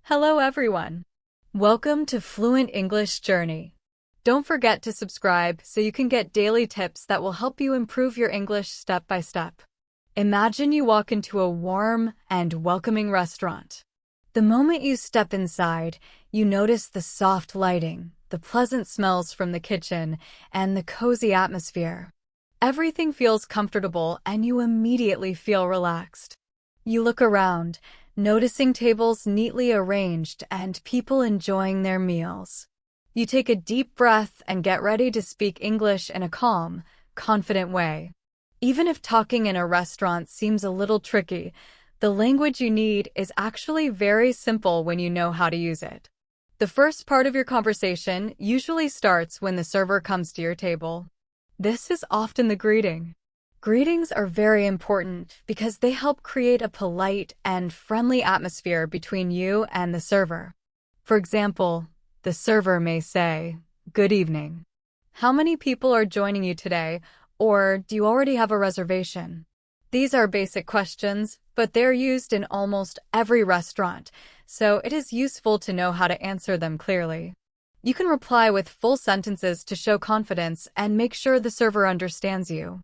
Hello everyone. Welcome to Fluent English Journey. Don't forget to subscribe so you can get daily tips that will help you improve your English step by step. Imagine you walk into a warm and welcoming restaurant. The moment you step inside, you notice the soft lighting, the pleasant smells from the kitchen, and the cozy atmosphere. Everything feels comfortable and you immediately feel relaxed. You look around, noticing tables neatly arranged and people enjoying their meals. You take a deep breath and get ready to speak English in a calm, confident way. Even if talking in a restaurant seems a little tricky, the language you need is actually very simple when you know how to use it. The first part of your conversation usually starts when the server comes to your table. This is often the greeting. Greetings are very important because they help create a polite and friendly atmosphere between you and the server. For example, the server may say, "Good evening. How many people are joining you today, or do you already have a reservation?" These are basic questions, but they're used in almost every restaurant, so it is useful to know how to answer them clearly. You can reply with full sentences to show confidence and make sure the server understands you.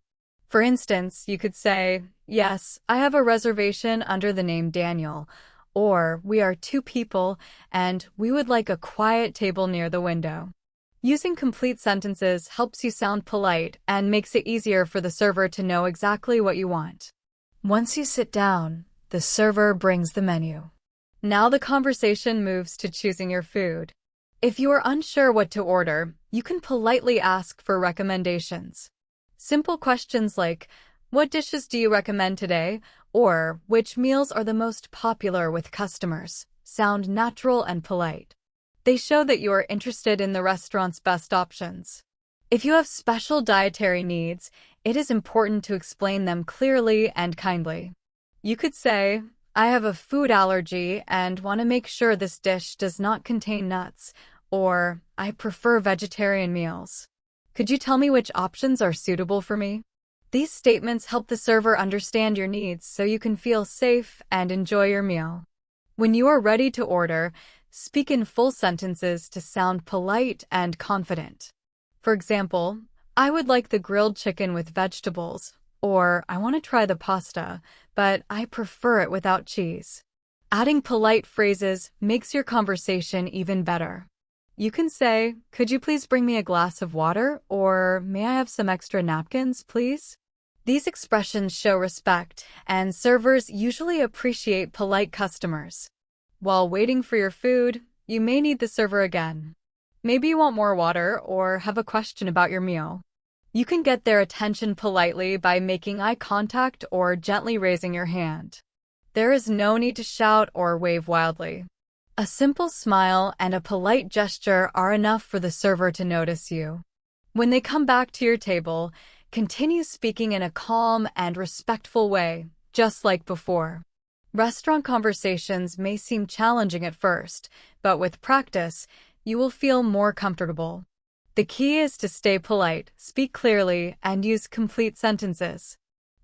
For instance, you could say, "Yes, I have a reservation under the name Daniel," or "We are 2 people and we would like a quiet table near the window." Using complete sentences helps you sound polite and makes it easier for the server to know exactly what you want. Once you sit down, the server brings the menu. Now the conversation moves to choosing your food. If you are unsure what to order, you can politely ask for recommendations. Simple questions like, "What dishes do you recommend today?" or "Which meals are the most popular with customers?" sound natural and polite. They show that you are interested in the restaurant's best options. If you have special dietary needs, it is important to explain them clearly and kindly. You could say, "I have a food allergy and want to make sure this dish does not contain nuts," or "I prefer vegetarian meals. Could you tell me which options are suitable for me?" These statements help the server understand your needs so you can feel safe and enjoy your meal. When you are ready to order, speak in full sentences to sound polite and confident. For example, "I would like the grilled chicken with vegetables," or "I want to try the pasta, but I prefer it without cheese." Adding polite phrases makes your conversation even better. You can say, "Could you please bring me a glass of water?" or "May I have some extra napkins, please?" These expressions show respect, and servers usually appreciate polite customers. While waiting for your food, you may need the server again. Maybe you want more water or have a question about your meal. You can get their attention politely by making eye contact or gently raising your hand. There is no need to shout or wave wildly. A simple smile and a polite gesture are enough for the server to notice you. When they come back to your table, continue speaking in a calm and respectful way, just like before. Restaurant conversations may seem challenging at first, but with practice, you will feel more comfortable. The key is to stay polite, speak clearly, and use complete sentences.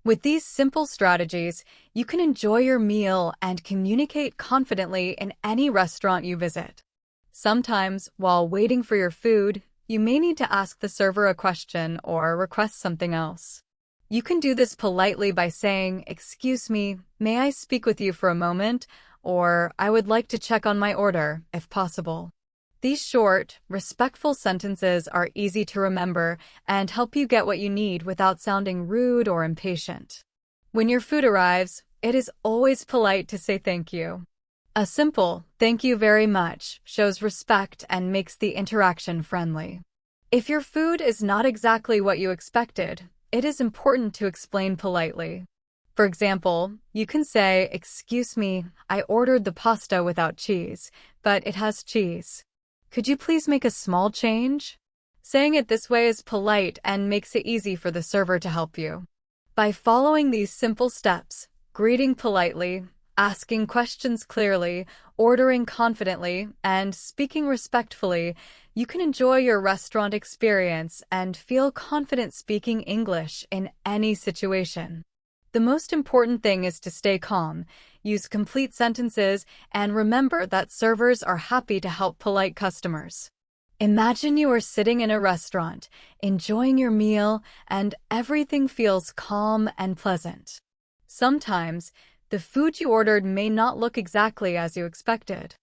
With these simple strategies, you can enjoy your meal and communicate confidently in any restaurant you visit. Sometimes, while waiting for your food, you may need to ask the server a question or request something else. You can do this politely by saying, "Excuse me, may I speak with you for a moment?" or "I would like to check on my order," if possible. These short, respectful sentences are easy to remember and help you get what you need without sounding rude or impatient. When your food arrives, it is always polite to say thank you. A simple "Thank you very much" shows respect and makes the interaction friendly. If your food is not exactly what you expected, it is important to explain politely. For example, you can say, "Excuse me, I ordered the pasta without cheese, but it has cheese. Could you please make a small change?" Saying it this way is polite and makes it easy for the server to help you. By following these simple steps, greeting politely, asking questions clearly, ordering confidently, and speaking respectfully, you can enjoy your restaurant experience and feel confident speaking English in any situation. The most important thing is to stay calm, use complete sentences, and remember that servers are happy to help polite customers. Imagine you are sitting in a restaurant, enjoying your meal, and everything feels calm and pleasant. Sometimes, the food you ordered may not look exactly as you expected.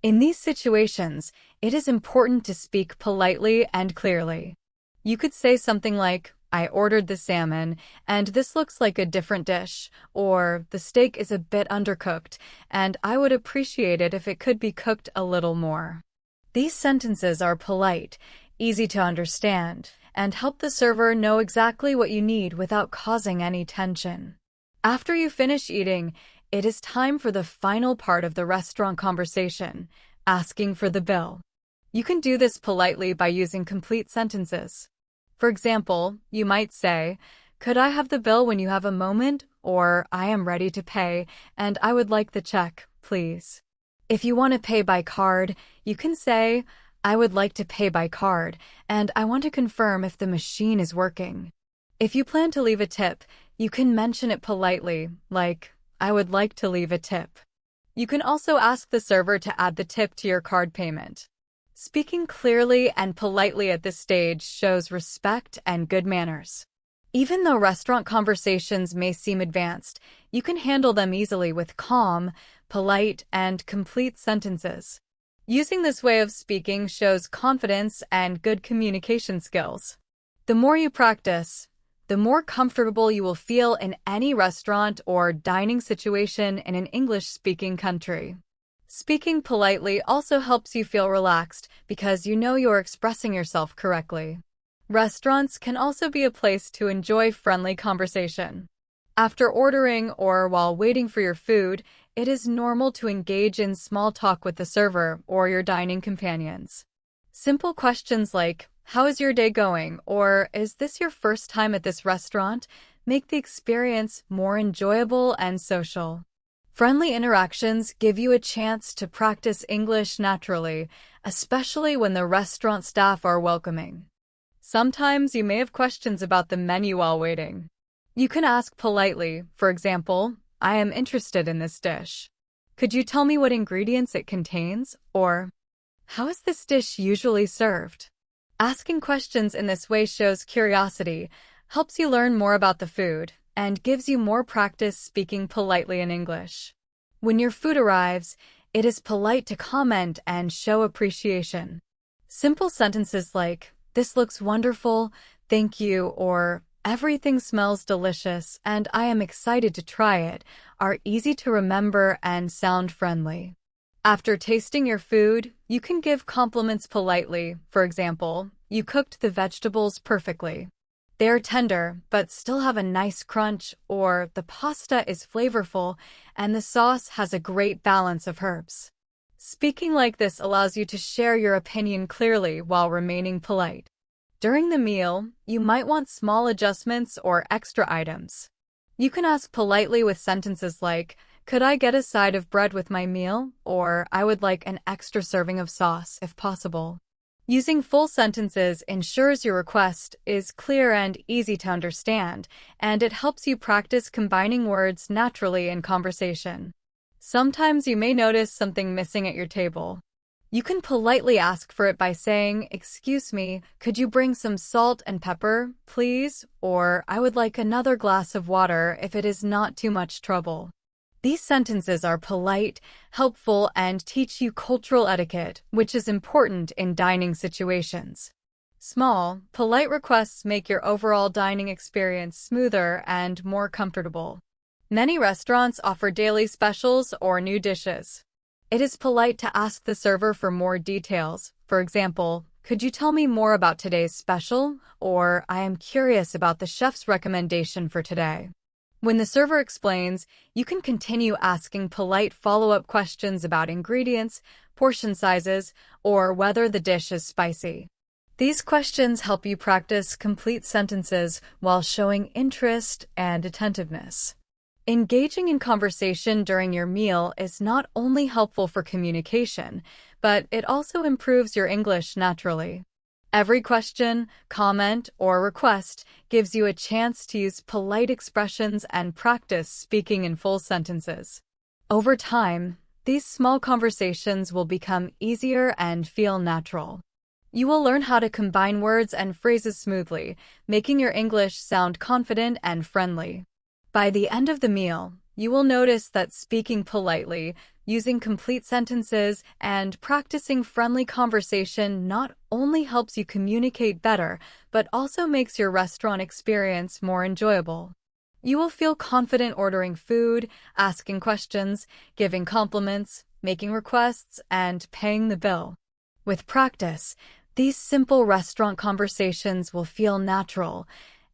In these situations, it is important to speak politely and clearly. You could say something like, "I ordered the salmon, and this looks like a different dish," or "the steak is a bit undercooked, and I would appreciate it if it could be cooked a little more." These sentences are polite, easy to understand, and help the server know exactly what you need without causing any tension. After you finish eating, it is time for the final part of the restaurant conversation, asking for the bill. You can do this politely by using complete sentences. For example, you might say, "Could I have the bill when you have a moment?" Or, "I am ready to pay, and I would like the check, please." If you want to pay by card, you can say, "I would like to pay by card, and I want to confirm if the machine is working." If you plan to leave a tip, you can mention it politely, like, "I would like to leave a tip." You can also ask the server to add the tip to your card payment. Speaking clearly and politely at this stage shows respect and good manners. Even though restaurant conversations may seem advanced, you can handle them easily with calm, polite, and complete sentences. Using this way of speaking shows confidence and good communication skills. The more you practice, the more comfortable you will feel in any restaurant or dining situation in an English-speaking country. Speaking politely also helps you feel relaxed because you know you're expressing yourself correctly. Restaurants can also be a place to enjoy friendly conversation. After ordering or while waiting for your food, it is normal to engage in small talk with the server or your dining companions. Simple questions like, "How is your day going?" or "Is this your first time at this restaurant?" make the experience more enjoyable and social. Friendly interactions give you a chance to practice English naturally, especially when the restaurant staff are welcoming. Sometimes you may have questions about the menu while waiting. You can ask politely, for example, "I am interested in this dish. Could you tell me what ingredients it contains?" Or, "How is this dish usually served?" Asking questions in this way shows curiosity, helps you learn more about the food, and gives you more practice speaking politely in English. When your food arrives, it is polite to comment and show appreciation. Simple sentences like, "This looks wonderful, thank you," or "Everything smells delicious and I am excited to try it," are easy to remember and sound friendly. After tasting your food, you can give compliments politely. For example, "You cooked the vegetables perfectly. They are tender, but still have a nice crunch," or "The pasta is flavorful and the sauce has a great balance of herbs." Speaking like this allows you to share your opinion clearly while remaining polite. During the meal, you might want small adjustments or extra items. You can ask politely with sentences like, "Could I get a side of bread with my meal?" or "I would like an extra serving of sauce, if possible." Using full sentences ensures your request is clear and easy to understand, and it helps you practice combining words naturally in conversation. Sometimes you may notice something missing at your table. You can politely ask for it by saying, "Excuse me, could you bring some salt and pepper, please?" Or, "I would like another glass of water if it is not too much trouble." These sentences are polite, helpful, and teach you cultural etiquette, which is important in dining situations. Small, polite requests make your overall dining experience smoother and more comfortable. Many restaurants offer daily specials or new dishes. It is polite to ask the server for more details. For example, "Could you tell me more about today's special?" Or, "I am curious about the chef's recommendation for today." When the server explains, you can continue asking polite follow-up questions about ingredients, portion sizes, or whether the dish is spicy. These questions help you practice complete sentences while showing interest and attentiveness. Engaging in conversation during your meal is not only helpful for communication, but it also improves your English naturally. Every question, comment, or request gives you a chance to use polite expressions and practice speaking in full sentences. Over time, these small conversations will become easier and feel natural. You will learn how to combine words and phrases smoothly, making your English sound confident and friendly. By the end of the meal, you will notice that speaking politely, using complete sentences, and practicing friendly conversation not only helps you communicate better, but also makes your restaurant experience more enjoyable. You will feel confident ordering food, asking questions, giving compliments, making requests, and paying the bill. With practice, these simple restaurant conversations will feel natural,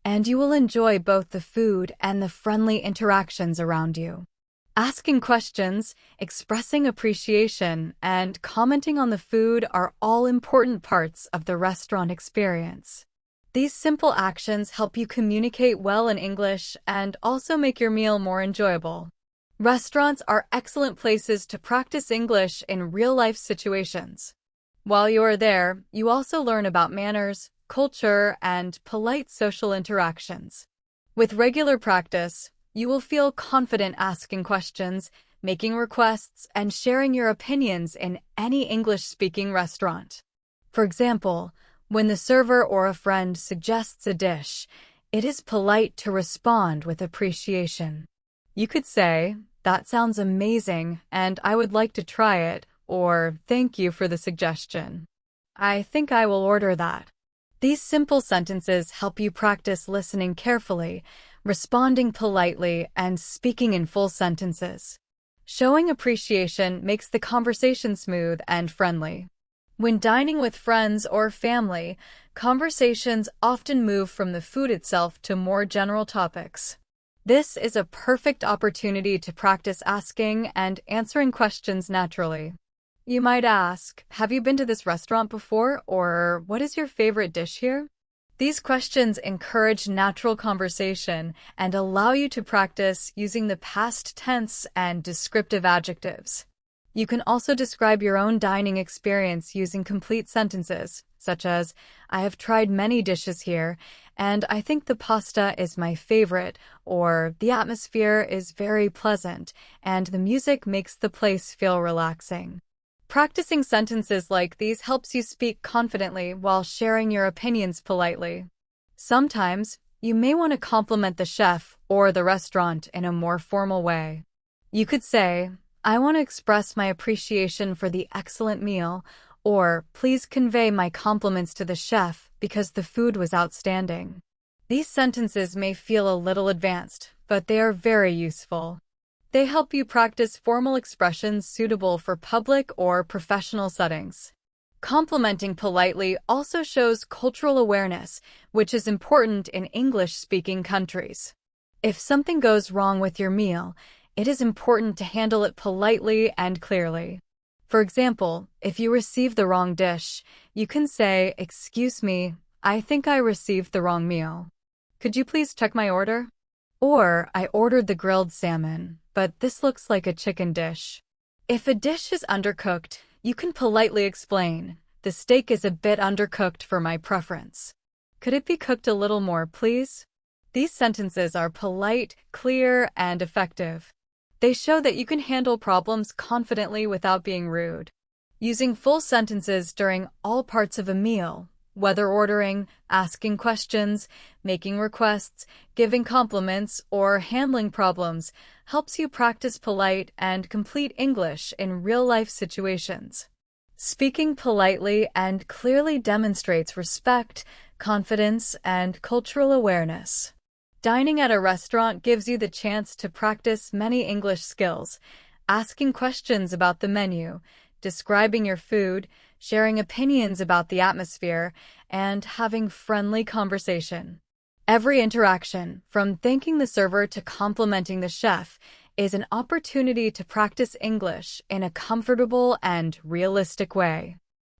and you will enjoy both the food and the friendly interactions around you. Asking questions, expressing appreciation, and commenting on the food are all important parts of the restaurant experience. These simple actions help you communicate well in English and also make your meal more enjoyable. Restaurants are excellent places to practice English in real-life situations. While you are there, you also learn about manners, culture, and polite social interactions. With regular practice, you will feel confident asking questions, making requests, and sharing your opinions in any English-speaking restaurant. For example, when the server or a friend suggests a dish, it is polite to respond with appreciation. You could say, "That sounds amazing, and I would like to try it," or "Thank you for the suggestion. I think I will order that." These simple sentences help you practice listening carefully, responding politely, and speaking in full sentences. Showing appreciation makes the conversation smooth and friendly. When dining with friends or family, conversations often move from the food itself to more general topics. This is a perfect opportunity to practice asking and answering questions naturally. You might ask, "Have you been to this restaurant before?" or "What is your favorite dish here?" These questions encourage natural conversation and allow you to practice using the past tense and descriptive adjectives. You can also describe your own dining experience using complete sentences, such as, "I have tried many dishes here, and I think the pasta is my favorite," or "The atmosphere is very pleasant, and the music makes the place feel relaxing." Practicing sentences like these helps you speak confidently while sharing your opinions politely. Sometimes, you may want to compliment the chef or the restaurant in a more formal way. You could say, "I want to express my appreciation for the excellent meal," or "Please convey my compliments to the chef because the food was outstanding." These sentences may feel a little advanced, but they are very useful. They help you practice formal expressions suitable for public or professional settings. Complimenting politely also shows cultural awareness, which is important in English-speaking countries. If something goes wrong with your meal, it is important to handle it politely and clearly. For example, if you receive the wrong dish, you can say, "Excuse me, I think I received the wrong meal. Could you please check my order?" Or, "I ordered the grilled salmon, but this looks like a chicken dish." If a dish is undercooked, you can politely explain, "The steak is a bit undercooked for my preference. Could it be cooked a little more, please?" These sentences are polite, clear, and effective. They show that you can handle problems confidently without being rude. Using full sentences during all parts of a meal, whether ordering, asking questions, making requests, giving compliments, or handling problems, helps you practice polite and complete English in real-life situations. Speaking politely and clearly demonstrates respect, confidence, and cultural awareness. Dining at a restaurant gives you the chance to practice many English skills, asking questions about the menu, describing your food, sharing opinions about the atmosphere, and having friendly conversation. Every interaction, from thanking the server to complimenting the chef, is an opportunity to practice English in a comfortable and realistic way.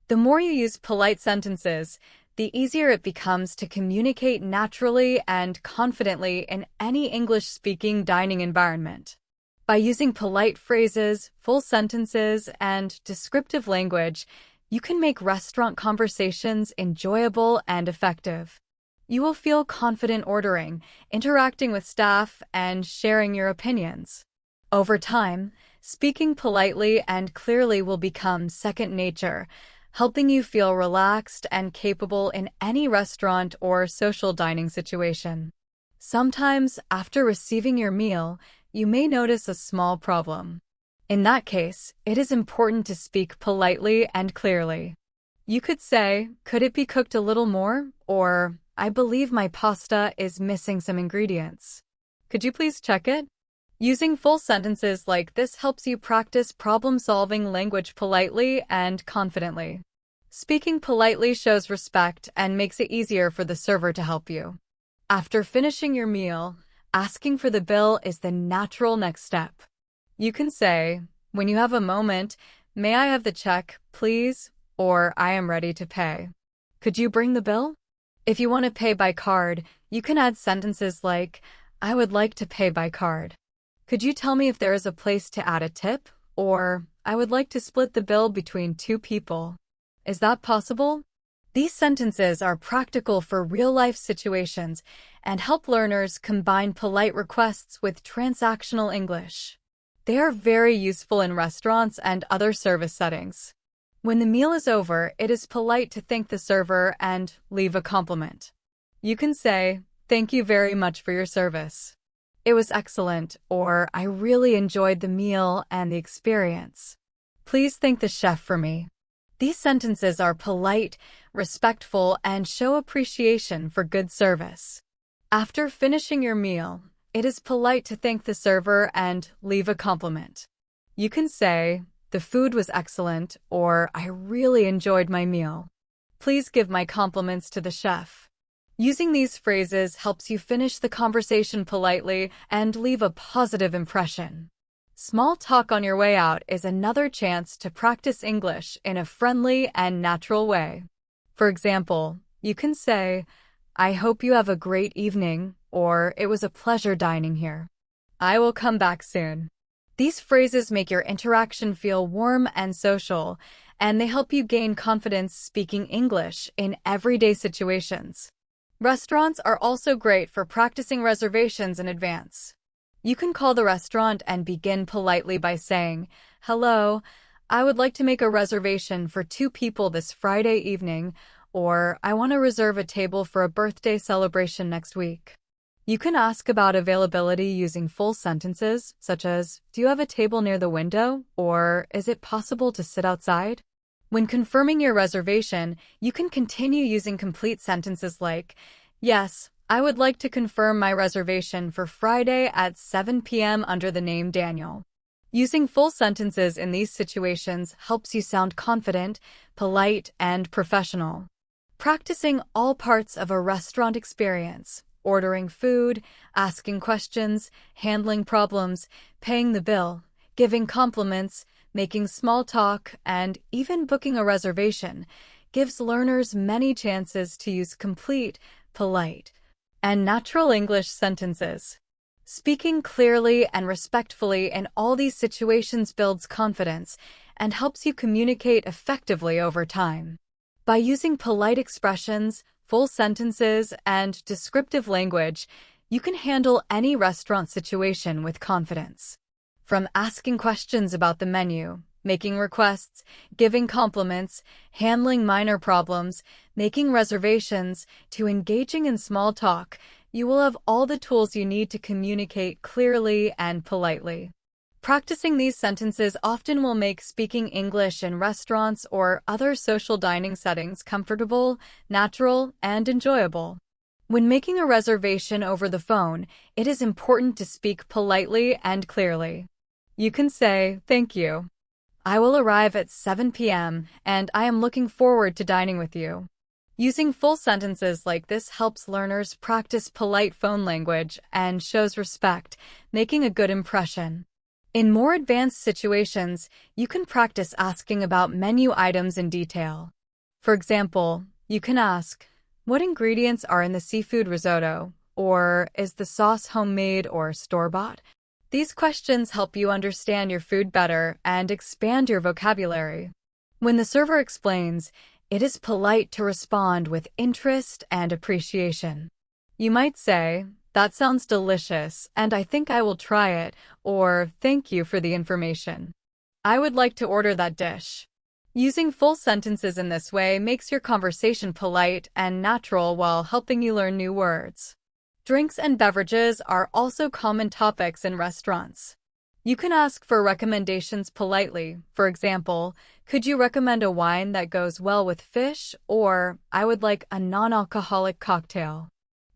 The more you use polite sentences, the easier it becomes to communicate naturally and confidently in any English-speaking dining environment. By using polite phrases, full sentences, and descriptive language, you can make restaurant conversations enjoyable and effective. You will feel confident ordering, interacting with staff, and sharing your opinions. Over time, Speaking politely and clearly will become second nature, helping you feel relaxed and capable in any restaurant or social dining situation. Sometimes, after receiving your meal, you may notice a small problem. In that case, it is important to speak politely and clearly. You could say, "Could it be cooked a little more?" Or, "I believe my pasta is missing some ingredients. Could you please check it?" Using full sentences like this helps you practice problem-solving language politely and confidently. Speaking politely shows respect and makes it easier for the server to help you. After finishing your meal, asking for the bill is the natural next step. You can say, "When you have a moment, may I have the check, please?" Or, "I am ready to pay. Could you bring the bill?" If you want to pay by card, you can add sentences like, "I would like to pay by card. Could you tell me if there is a place to add a tip?" Or, "I would like to split the bill between 2 people. Is that possible?" These sentences are practical for real-life situations and help learners combine polite requests with transactional English. They are very useful in restaurants and other service settings. When the meal is over, it is polite to thank the server and leave a compliment. You can say, "Thank you very much for your service. It was excellent," or, "I really enjoyed the meal and the experience. Please thank the chef for me." These sentences are polite, respectful, and show appreciation for good service. After finishing your meal, it is polite to thank the server and leave a compliment. You can say, "The food was excellent," or, "I really enjoyed my meal. Please give my compliments to the chef." Using these phrases helps you finish the conversation politely and leave a positive impression. Small talk on your way out is another chance to practice English in a friendly and natural way. For example, you can say, "I hope you have a great evening," or, "It was a pleasure dining here. I will come back soon." These phrases make your interaction feel warm and social, and they help you gain confidence speaking English in everyday situations. Restaurants are also great for practicing reservations in advance. You can call the restaurant and begin politely by saying, "Hello, I would like to make a reservation for 2 people this Friday evening," or, "I want to reserve a table for a birthday celebration next week." You can ask about availability using full sentences, such as, "Do you have a table near the window?" or, "Is it possible to sit outside?" When confirming your reservation, you can continue using complete sentences like, "Yes, I would like to confirm my reservation for Friday at 7 p.m. under the name Daniel." Using full sentences in these situations helps you sound confident, polite, and professional. Practicing all parts of a restaurant experience, ordering food, asking questions, handling problems, paying the bill, giving compliments, making small talk, and even booking a reservation, gives learners many chances to use complete, polite, and natural English sentences. Speaking clearly and respectfully in all these situations builds confidence and helps you communicate effectively over time. By using polite expressions, full sentences, and descriptive language, you can handle any restaurant situation with confidence. From asking questions about the menu, making requests, giving compliments, handling minor problems, making reservations, to engaging in small talk, you will have all the tools you need to communicate clearly and politely. Practicing these sentences often will make speaking English in restaurants or other social dining settings comfortable, natural, and enjoyable. When making a reservation over the phone, it is important to speak politely and clearly. You can say, "Thank you. I will arrive at 7 p.m., and I am looking forward to dining with you." Using full sentences like this helps learners practice polite phone language and shows respect, making a good impression. In more advanced situations, you can practice asking about menu items in detail. For example, you can ask, "What ingredients are in the seafood risotto?" Or, "Is the sauce homemade or store-bought?" These questions help you understand your food better and expand your vocabulary. When the server explains, it is polite to respond with interest and appreciation. You might say, That sounds delicious, and I think I will try it, or thank you for the information. I would like to order that dish. Using full sentences in this way makes your conversation polite and natural while helping you learn new words. Drinks and beverages are also common topics in restaurants. You can ask for recommendations politely. For example, could you recommend a wine that goes well with fish? Or, I would like a non-alcoholic cocktail.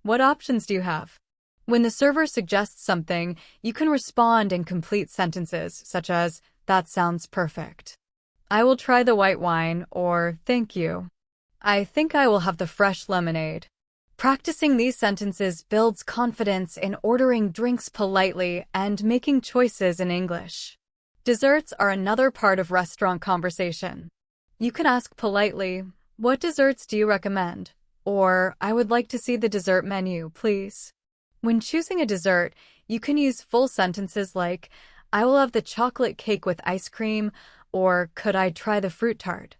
What options do you have? When the server suggests something, you can respond in complete sentences, such as, that sounds perfect. I will try the white wine, or thank you. I think I will have the fresh lemonade. Practicing these sentences builds confidence in ordering drinks politely and making choices in English. Desserts are another part of restaurant conversation. You can ask politely, what desserts do you recommend? Or, I would like to see the dessert menu, please. When choosing a dessert, you can use full sentences like, I will have the chocolate cake with ice cream, or could I try the fruit tart?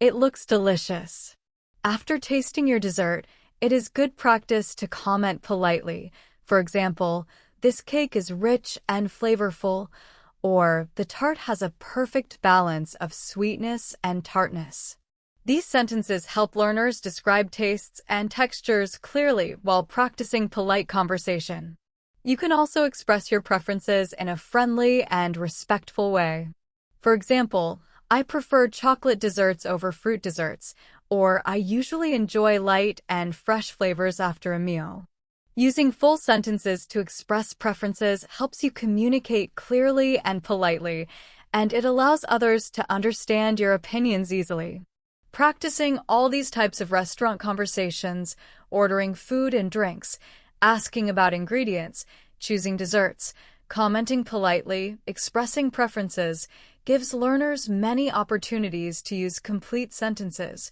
It looks delicious. After tasting your dessert, it is good practice to comment politely. For example, this cake is rich and flavorful, or the tart has a perfect balance of sweetness and tartness. These sentences help learners describe tastes and textures clearly while practicing polite conversation. You can also express your preferences in a friendly and respectful way. For example, I prefer chocolate desserts over fruit desserts, or I usually enjoy light and fresh flavors after a meal. Using full sentences to express preferences helps you communicate clearly and politely, and it allows others to understand your opinions easily. Practicing all these types of restaurant conversations, ordering food and drinks, asking about ingredients, choosing desserts, commenting politely, expressing preferences, gives learners many opportunities to use complete sentences,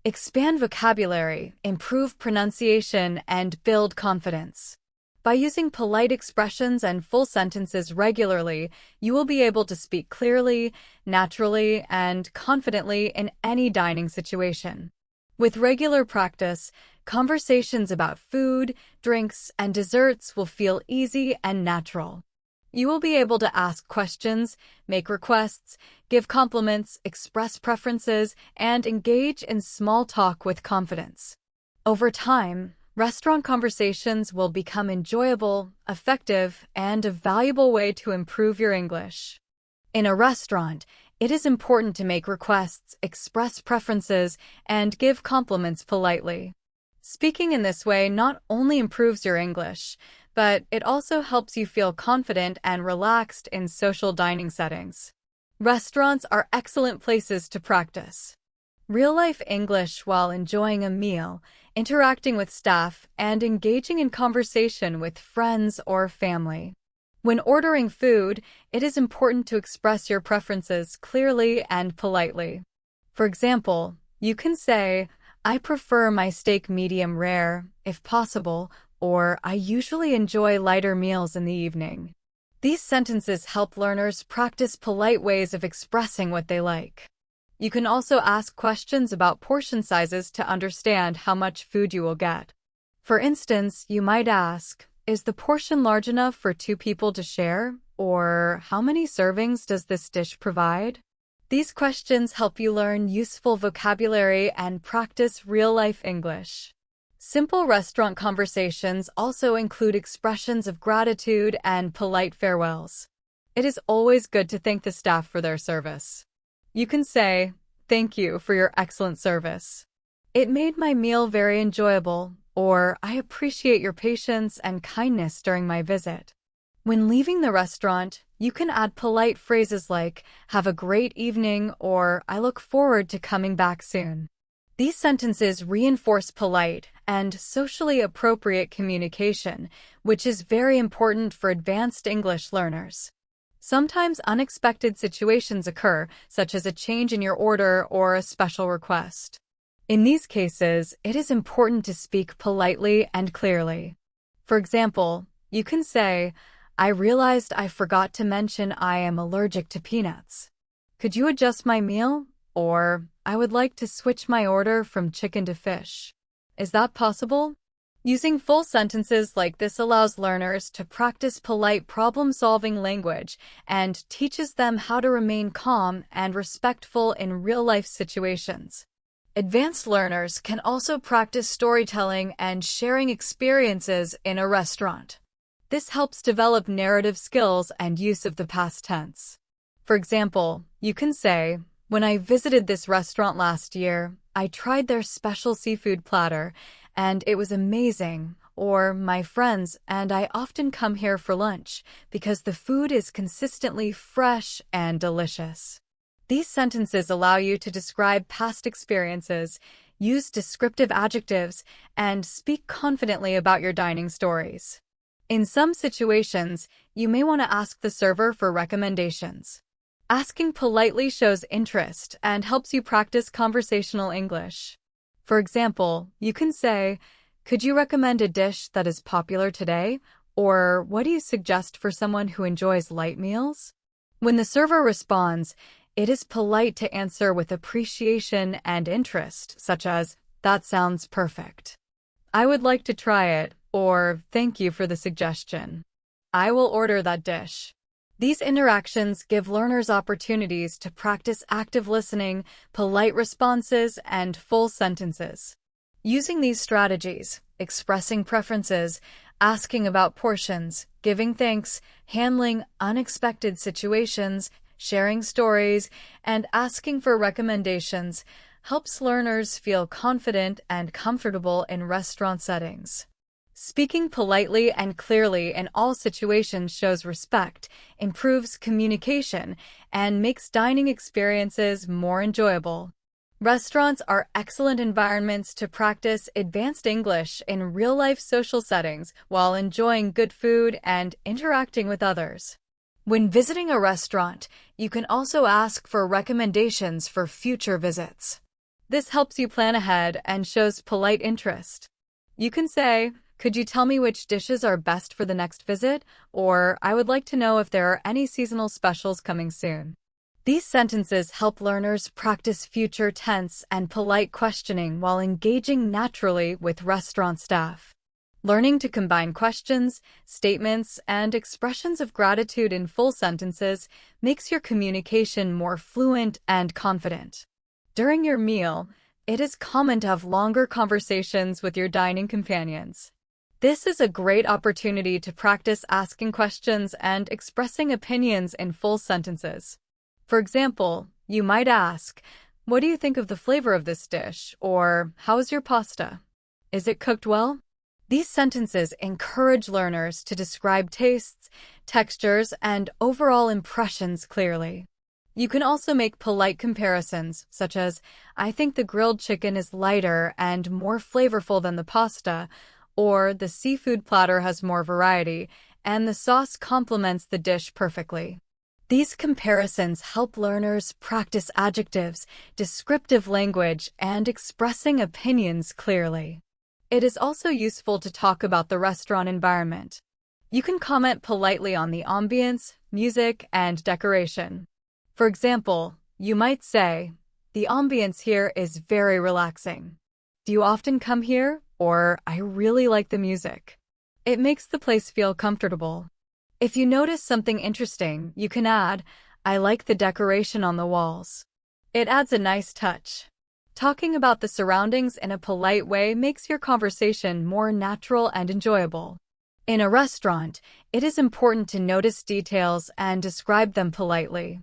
expand vocabulary, improve pronunciation, and build confidence. By using polite expressions and full sentences regularly, you will be able to speak clearly, naturally, and confidently in any dining situation. With regular practice, conversations about food, drinks, and desserts will feel easy and natural. You will be able to ask questions, make requests, give compliments, express preferences, and engage in small talk with confidence. Over time, restaurant conversations will become enjoyable, effective, and a valuable way to improve your English. In a restaurant, it is important to make requests, express preferences, and give compliments politely. Speaking in this way not only improves your English, but it also helps you feel confident and relaxed in social dining settings. Restaurants are excellent places to practice real-life English while enjoying a meal, interacting with staff, and engaging in conversation with friends or family. When ordering food, it is important to express your preferences clearly and politely. For example, you can say, I prefer my steak medium rare, if possible, or I usually enjoy lighter meals in the evening. These sentences help learners practice polite ways of expressing what they like. You can also ask questions about portion sizes to understand how much food you will get. For instance, you might ask, is the portion large enough for 2 people to share? Or how many servings does this dish provide? These questions help you learn useful vocabulary and practice real-life English. Simple restaurant conversations also include expressions of gratitude and polite farewells. It is always good to thank the staff for their service. You can say, thank you for your excellent service. It made my meal very enjoyable, or I appreciate your patience and kindness during my visit. When leaving the restaurant, you can add polite phrases like, have a great evening, or I look forward to coming back soon. These sentences reinforce polite and socially appropriate communication, which is very important for advanced English learners. Sometimes unexpected situations occur, such as a change in your order or a special request. In these cases, it is important to speak politely and clearly. For example, you can say, I realized I forgot to mention I am allergic to peanuts. Could you adjust my meal? Or, I would like to switch my order from chicken to fish. Is that possible? Using full sentences like this allows learners to practice polite problem-solving language and teaches them how to remain calm and respectful in real-life situations. Advanced learners can also practice storytelling and sharing experiences in a restaurant. This helps develop narrative skills and use of the past tense. For example, you can say, "When I visited this restaurant last year, I tried their special seafood platter, and it was amazing." Or, "My friends and I often come here for lunch because the food is consistently fresh and delicious." These sentences allow you to describe past experiences, use descriptive adjectives, and speak confidently about your dining stories. In some situations, you may want to ask the server for recommendations. Asking politely shows interest and helps you practice conversational English. For example, you can say, "Could you recommend a dish that is popular today?" Or, "What do you suggest for someone who enjoys light meals?" When the server responds, it is polite to answer with appreciation and interest, such as, "That sounds perfect. I would like to try it," or, "Thank you for the suggestion. I will order that dish." These interactions give learners opportunities to practice active listening, polite responses, and full sentences. Using these strategies, expressing preferences, asking about portions, giving thanks, handling unexpected situations, sharing stories, and asking for recommendations helps learners feel confident and comfortable in restaurant settings. Speaking politely and clearly in all situations shows respect, improves communication, and makes dining experiences more enjoyable. Restaurants are excellent environments to practice advanced English in real-life social settings while enjoying good food and interacting with others. When visiting a restaurant, you can also ask for recommendations for future visits. This helps you plan ahead and shows polite interest. You can say, "Could you tell me which dishes are best for the next visit?" Or, "I would like to know if there are any seasonal specials coming soon." These sentences help learners practice future tense and polite questioning while engaging naturally with restaurant staff. Learning to combine questions, statements, and expressions of gratitude in full sentences makes your communication more fluent and confident. During your meal, it is common to have longer conversations with your dining companions. This is a great opportunity to practice asking questions and expressing opinions in full sentences. For example, you might ask, "What do you think of the flavor of this dish?" Or, "How is your pasta? Is it cooked well?" These sentences encourage learners to describe tastes, textures, and overall impressions clearly. You can also make polite comparisons, such as, "I think the grilled chicken is lighter and more flavorful than the pasta," or, "The seafood platter has more variety, and the sauce complements the dish perfectly." These comparisons help learners practice adjectives, descriptive language, and expressing opinions clearly. It is also useful to talk about the restaurant environment. You can comment politely on the ambience, music, and decoration. For example, you might say, "The ambience here is very relaxing. Do you often come here?" Or, "I really like the music. It makes the place feel comfortable." If you notice something interesting, you can add, "I like the decoration on the walls. It adds a nice touch." Talking about the surroundings in a polite way makes your conversation more natural and enjoyable. In a restaurant, it is important to notice details and describe them politely.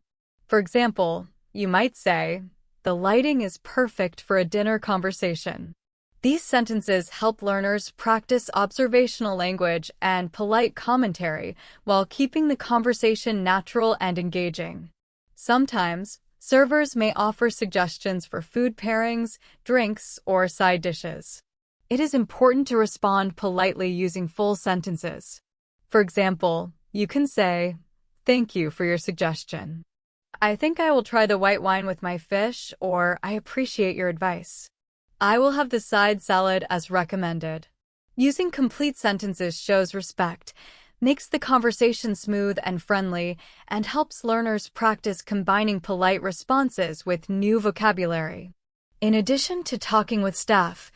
For example, you might say, "The lighting is perfect for a dinner conversation." These sentences help learners practice observational language and polite commentary while keeping the conversation natural and engaging. Sometimes, servers may offer suggestions for food pairings, drinks, or side dishes. It is important to respond politely using full sentences. For example, you can say, "Thank you for your suggestion. I think I will try the white wine with my fish," or, "I appreciate your advice. I will have the side salad as recommended." Using complete sentences shows respect, makes the conversation smooth and friendly, and helps learners practice combining polite responses with new vocabulary. In addition to talking with staff,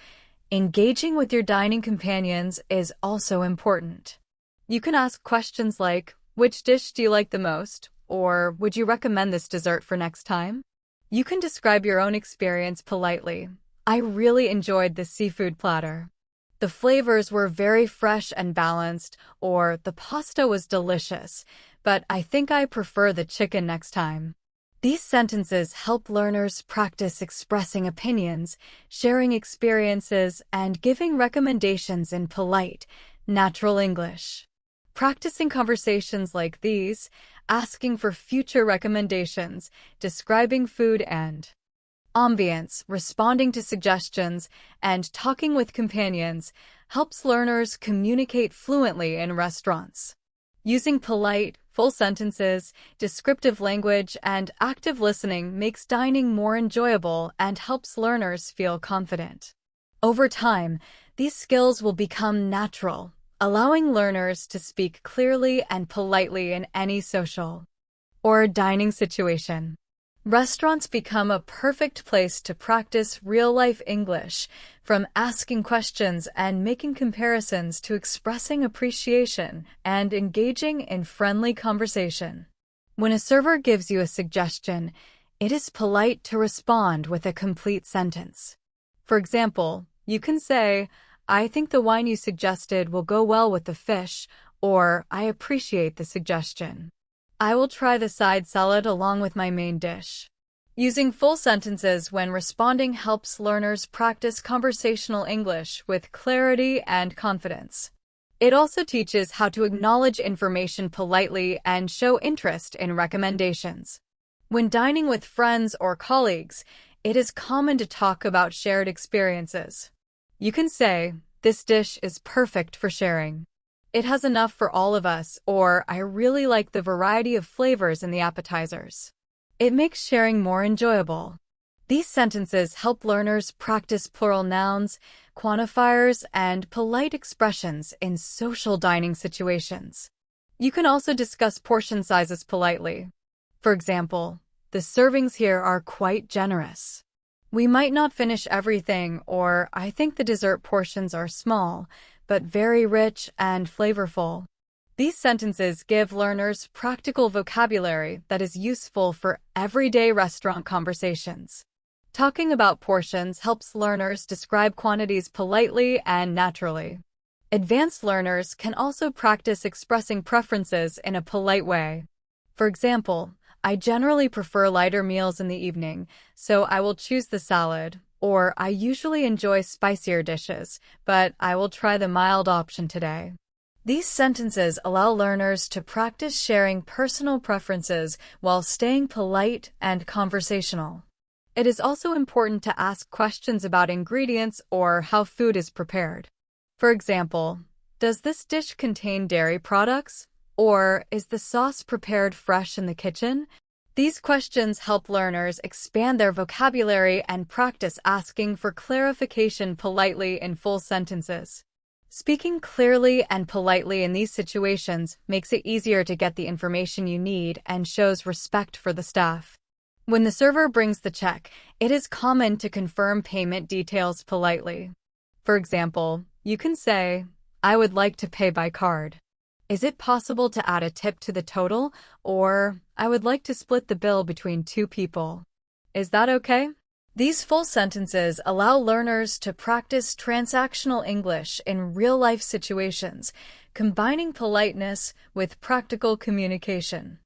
Engaging with your dining companions is also important. You can ask questions like, "Which dish do you like the most?" or "Would you recommend this dessert for next time?" You can describe your own experience politely. "I really enjoyed this seafood platter. The flavors were very fresh and balanced," or "The pasta was delicious, but I think I prefer the chicken next time." These sentences help learners practice expressing opinions, sharing experiences, and giving recommendations in polite, natural English. Practicing conversations like these, asking for future recommendations, describing food and ambience, responding to suggestions, and talking with companions helps learners communicate fluently in restaurants. Using polite, full sentences, descriptive language, and active listening makes dining more enjoyable and helps learners feel confident. Over time, these skills will become natural, allowing learners to speak clearly and politely in any social or dining situation. Restaurants become a perfect place to practice real-life English, from asking questions and making comparisons to expressing appreciation and engaging in friendly conversation. When a server gives you a suggestion, it is polite to respond with a complete sentence. For example, you can say, "I think the wine you suggested will go well with the fish," or "I appreciate the suggestion. I will try the side salad along with my main dish." Using full sentences when responding helps learners practice conversational English with clarity and confidence. It also teaches how to acknowledge information politely and show interest in recommendations. When dining with friends or colleagues, it is common to talk about shared experiences. You can say, "This dish is perfect for sharing. It has enough for all of us," or "I really like the variety of flavors in the appetizers." It makes sharing more enjoyable. These sentences help learners practice plural nouns, quantifiers, and polite expressions in social dining situations. You can also discuss portion sizes politely. For example, "The servings here are quite generous. We might not finish everything," or "I think the dessert portions are small, but very rich and flavorful." These sentences give learners practical vocabulary that is useful for everyday restaurant conversations. Talking about portions helps learners describe quantities politely and naturally. Advanced learners can also practice expressing preferences in a polite way. For example, "I generally prefer lighter meals in the evening, so I will choose the salad," or "I usually enjoy spicier dishes, but I will try the mild option today." These sentences allow learners to practice sharing personal preferences while staying polite and conversational. It is also important to ask questions about ingredients or how food is prepared. For example, "Does this dish contain dairy products?" or "Is the sauce prepared fresh in the kitchen?" These questions help learners expand their vocabulary and practice asking for clarification politely in full sentences. Speaking clearly and politely in these situations makes it easier to get the information you need and shows respect for the staff. When the server brings the check, it is common to confirm payment details politely. For example, you can say, "I would like to pay by card. Is it possible to add a tip to the total?" or "I would like to split the bill between 2 people. Is that okay?" These full sentences allow learners to practice transactional English in real-life situations, combining politeness with practical communication.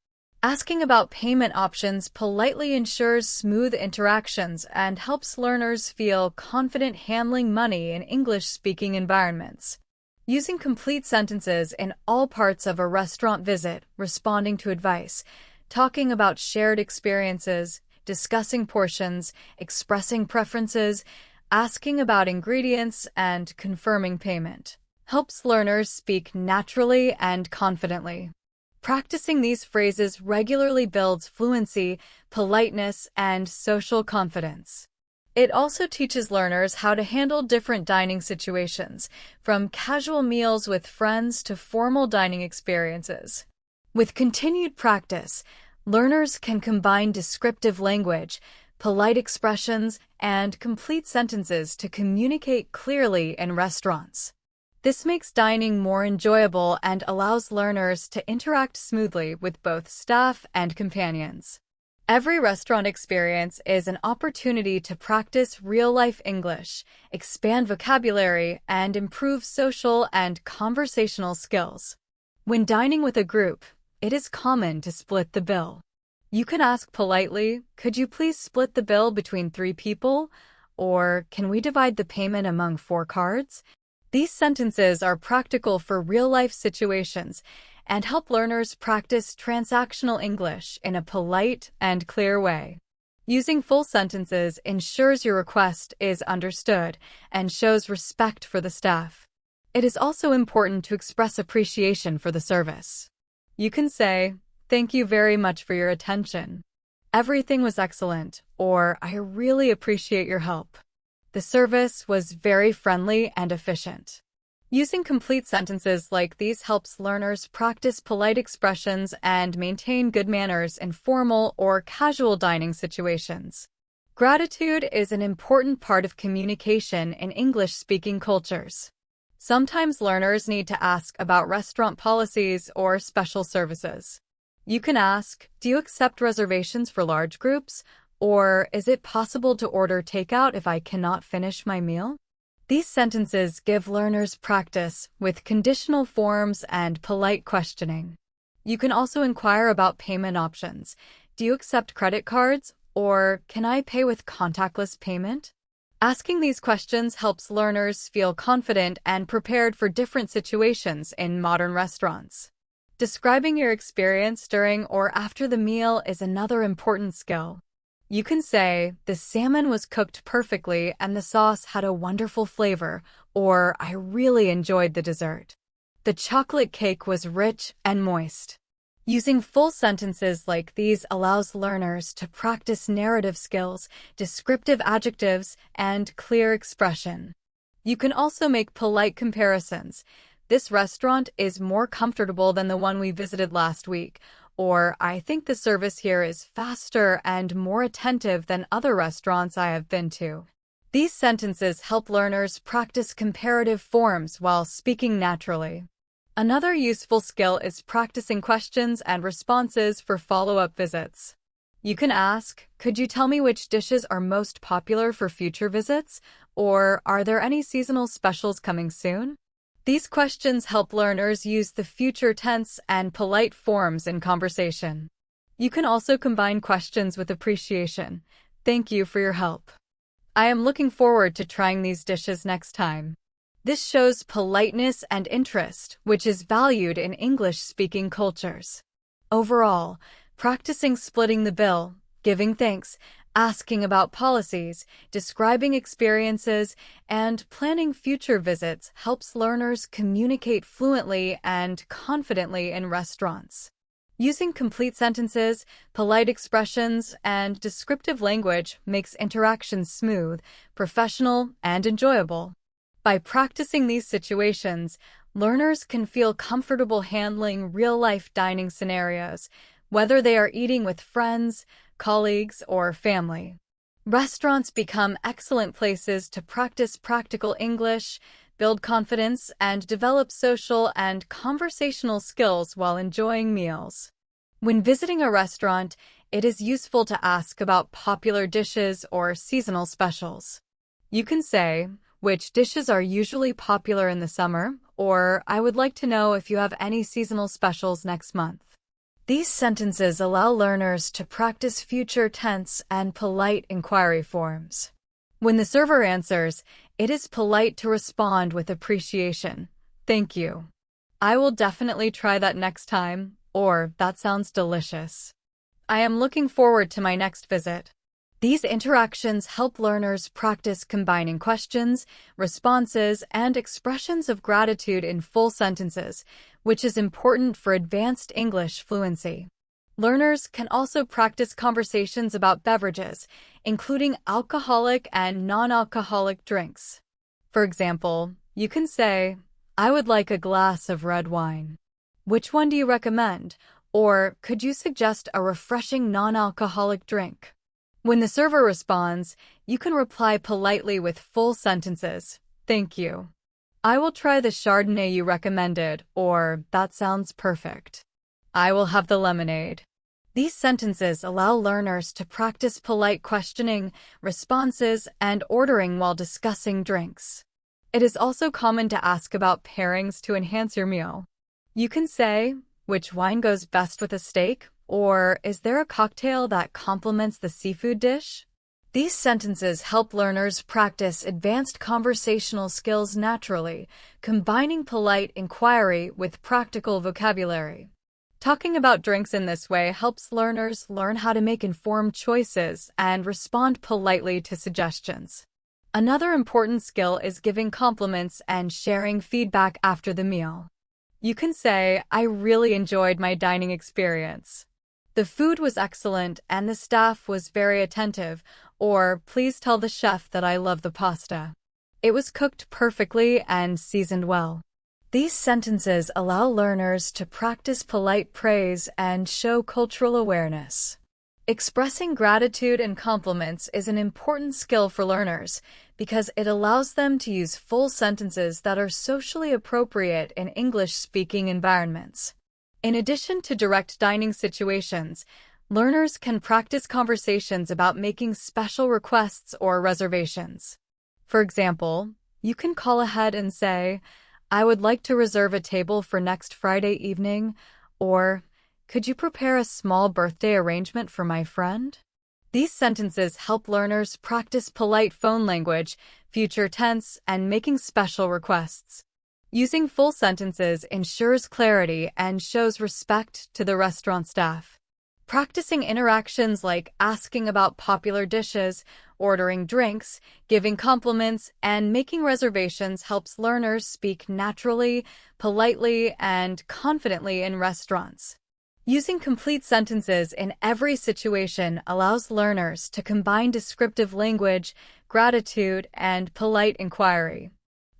Asking about payment options politely ensures smooth interactions and helps learners feel confident handling money in English-speaking environments. Using complete sentences in all parts of a restaurant visit, responding to advice, talking about shared experiences, discussing portions, expressing preferences, asking about ingredients, and confirming payment helps learners speak naturally and confidently. Practicing these phrases regularly builds fluency, politeness, and social confidence. It also teaches learners how to handle different dining situations, from casual meals with friends to formal dining experiences. With continued practice, learners can combine descriptive language, polite expressions, and complete sentences to communicate clearly in restaurants. This makes dining more enjoyable and allows learners to interact smoothly with both staff and companions. Every restaurant experience is an opportunity to practice real-life English, expand vocabulary, and improve social and conversational skills. When dining with a group, it is common to split the bill. You can ask politely, "Could you please split the bill between 3 people?" Or, "Can we divide the payment among 4 cards?" These sentences are practical for real-life situations and help learners practice transactional English in a polite and clear way. Using full sentences ensures your request is understood and shows respect for the staff. It is also important to express appreciation for the service. You can say, "Thank you very much for your attention. Everything was excellent," or "I really appreciate your help. The service was very friendly and efficient." Using complete sentences like these helps learners practice polite expressions and maintain good manners in formal or casual dining situations. Gratitude is an important part of communication in English-speaking cultures. Sometimes learners need to ask about restaurant policies or special services. You can ask, "Do you accept reservations for large groups?" Or, "Is it possible to order takeout if I cannot finish my meal?" These sentences give learners practice with conditional forms and polite questioning. You can also inquire about payment options. "Do you accept credit cards?" Or, "Can I pay with contactless payment?" Asking these questions helps learners feel confident and prepared for different situations in modern restaurants. Describing your experience during or after the meal is another important skill. You can say, "The salmon was cooked perfectly and the sauce had a wonderful flavor," or "I really enjoyed the dessert. The chocolate cake was rich and moist." Using full sentences like these allows learners to practice narrative skills, descriptive adjectives, and clear expression. You can also make polite comparisons. "This restaurant is more comfortable than the one we visited last week," or "I think the service here is faster and more attentive than other restaurants I have been to." These sentences help learners practice comparative forms while speaking naturally. Another useful skill is practicing questions and responses for follow-up visits. You can ask, "Could you tell me which dishes are most popular for future visits?" Or, "Are there any seasonal specials coming soon?" These questions help learners use the future tense and polite forms in conversation. You can also combine questions with appreciation. "Thank you for your help. I am looking forward to trying these dishes next time." This shows politeness and interest, which is valued in English-speaking cultures. Overall, practicing splitting the bill, giving thanks, asking about policies, describing experiences, and planning future visits helps learners communicate fluently and confidently in restaurants. Using complete sentences, polite expressions, and descriptive language makes interactions smooth, professional, and enjoyable. By practicing these situations, learners can feel comfortable handling real-life dining scenarios, whether they are eating with friends, colleagues, or family. Restaurants become excellent places to practice practical English, build confidence, and develop social and conversational skills while enjoying meals. When visiting a restaurant, it is useful to ask about popular dishes or seasonal specials. You can say, "Which dishes are usually popular in the summer?" Or, "I would like to know if you have any seasonal specials next month." These sentences allow learners to practice future tense and polite inquiry forms. When the server answers, it is polite to respond with appreciation. "Thank you. I will definitely try that next time," or "That sounds delicious. I am looking forward to my next visit." These interactions help learners practice combining questions, responses, and expressions of gratitude in full sentences, which is important for advanced English fluency. Learners can also practice conversations about beverages, including alcoholic and non-alcoholic drinks. For example, you can say, "I would like a glass of red wine. Which one do you recommend?" Or, "Could you suggest a refreshing non-alcoholic drink?" When the server responds, you can reply politely with full sentences. Thank you. I will try the Chardonnay you recommended, or that sounds perfect. I will have the lemonade. These sentences allow learners to practice polite questioning, responses, and ordering while discussing drinks. It is also common to ask about pairings to enhance your meal. You can say, which wine goes best with a steak? Or, is there a cocktail that complements the seafood dish? These sentences help learners practice advanced conversational skills naturally, combining polite inquiry with practical vocabulary. Talking about drinks in this way helps learners learn how to make informed choices and respond politely to suggestions. Another important skill is giving compliments and sharing feedback after the meal. You can say, I really enjoyed my dining experience. The food was excellent and the staff was very attentive, or please tell the chef that I love the pasta. It was cooked perfectly and seasoned well. These sentences allow learners to practice polite praise and show cultural awareness. Expressing gratitude and compliments is an important skill for learners because it allows them to use full sentences that are socially appropriate in English-speaking environments. In addition to direct dining situations, learners can practice conversations about making special requests or reservations. For example, you can call ahead and say, I would like to reserve a table for next Friday evening, or could you prepare a small birthday arrangement for my friend? These sentences help learners practice polite phone language, future tense, and making special requests. Using full sentences ensures clarity and shows respect to the restaurant staff. Practicing interactions like asking about popular dishes, ordering drinks, giving compliments, and making reservations helps learners speak naturally, politely, and confidently in restaurants. Using complete sentences in every situation allows learners to combine descriptive language, gratitude, and polite inquiry.